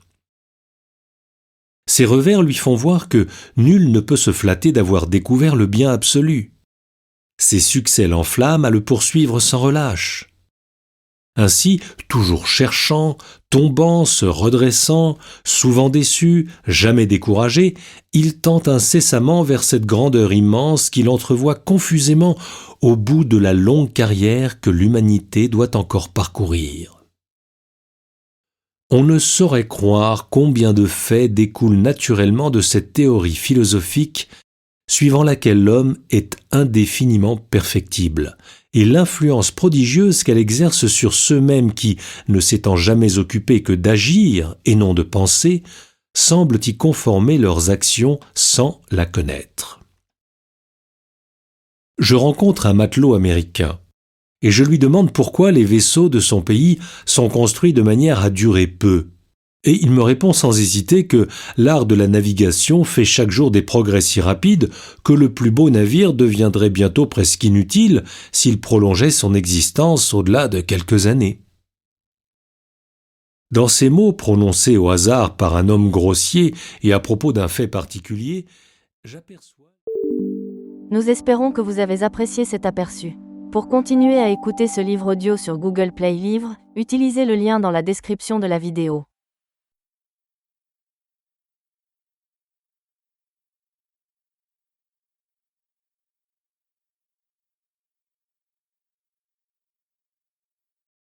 S1: Ces revers lui font voir que nul ne peut se flatter d'avoir découvert le bien absolu. Ses succès l'enflamment à le poursuivre sans relâche. Ainsi, toujours cherchant, tombant, se redressant, souvent déçu, jamais découragé, il tend incessamment vers cette grandeur immense qu'il entrevoit confusément au bout de la longue carrière que l'humanité doit encore parcourir. On ne saurait croire combien de faits découlent naturellement de cette théorie philosophique suivant laquelle l'homme est indéfiniment perfectible, et l'influence prodigieuse qu'elle exerce sur ceux-mêmes qui, ne s'étant jamais occupés que d'agir et non de penser, semblent y conformer leurs actions sans la connaître. Je rencontre un matelot américain. et je lui demande pourquoi les vaisseaux de son pays sont construits de manière à durer peu. Et il me répond sans hésiter que l'art de la navigation fait chaque jour des progrès si rapides que le plus beau navire deviendrait bientôt presque inutile s'il prolongeait son existence au-delà de quelques années. Dans ces mots prononcés au hasard par un homme grossier et à propos d'un fait particulier, j'aperçois...
S2: Nous espérons que vous avez apprécié cet aperçu. Pour continuer à écouter ce livre audio sur Google Play Livres, utilisez le lien dans la description de la vidéo.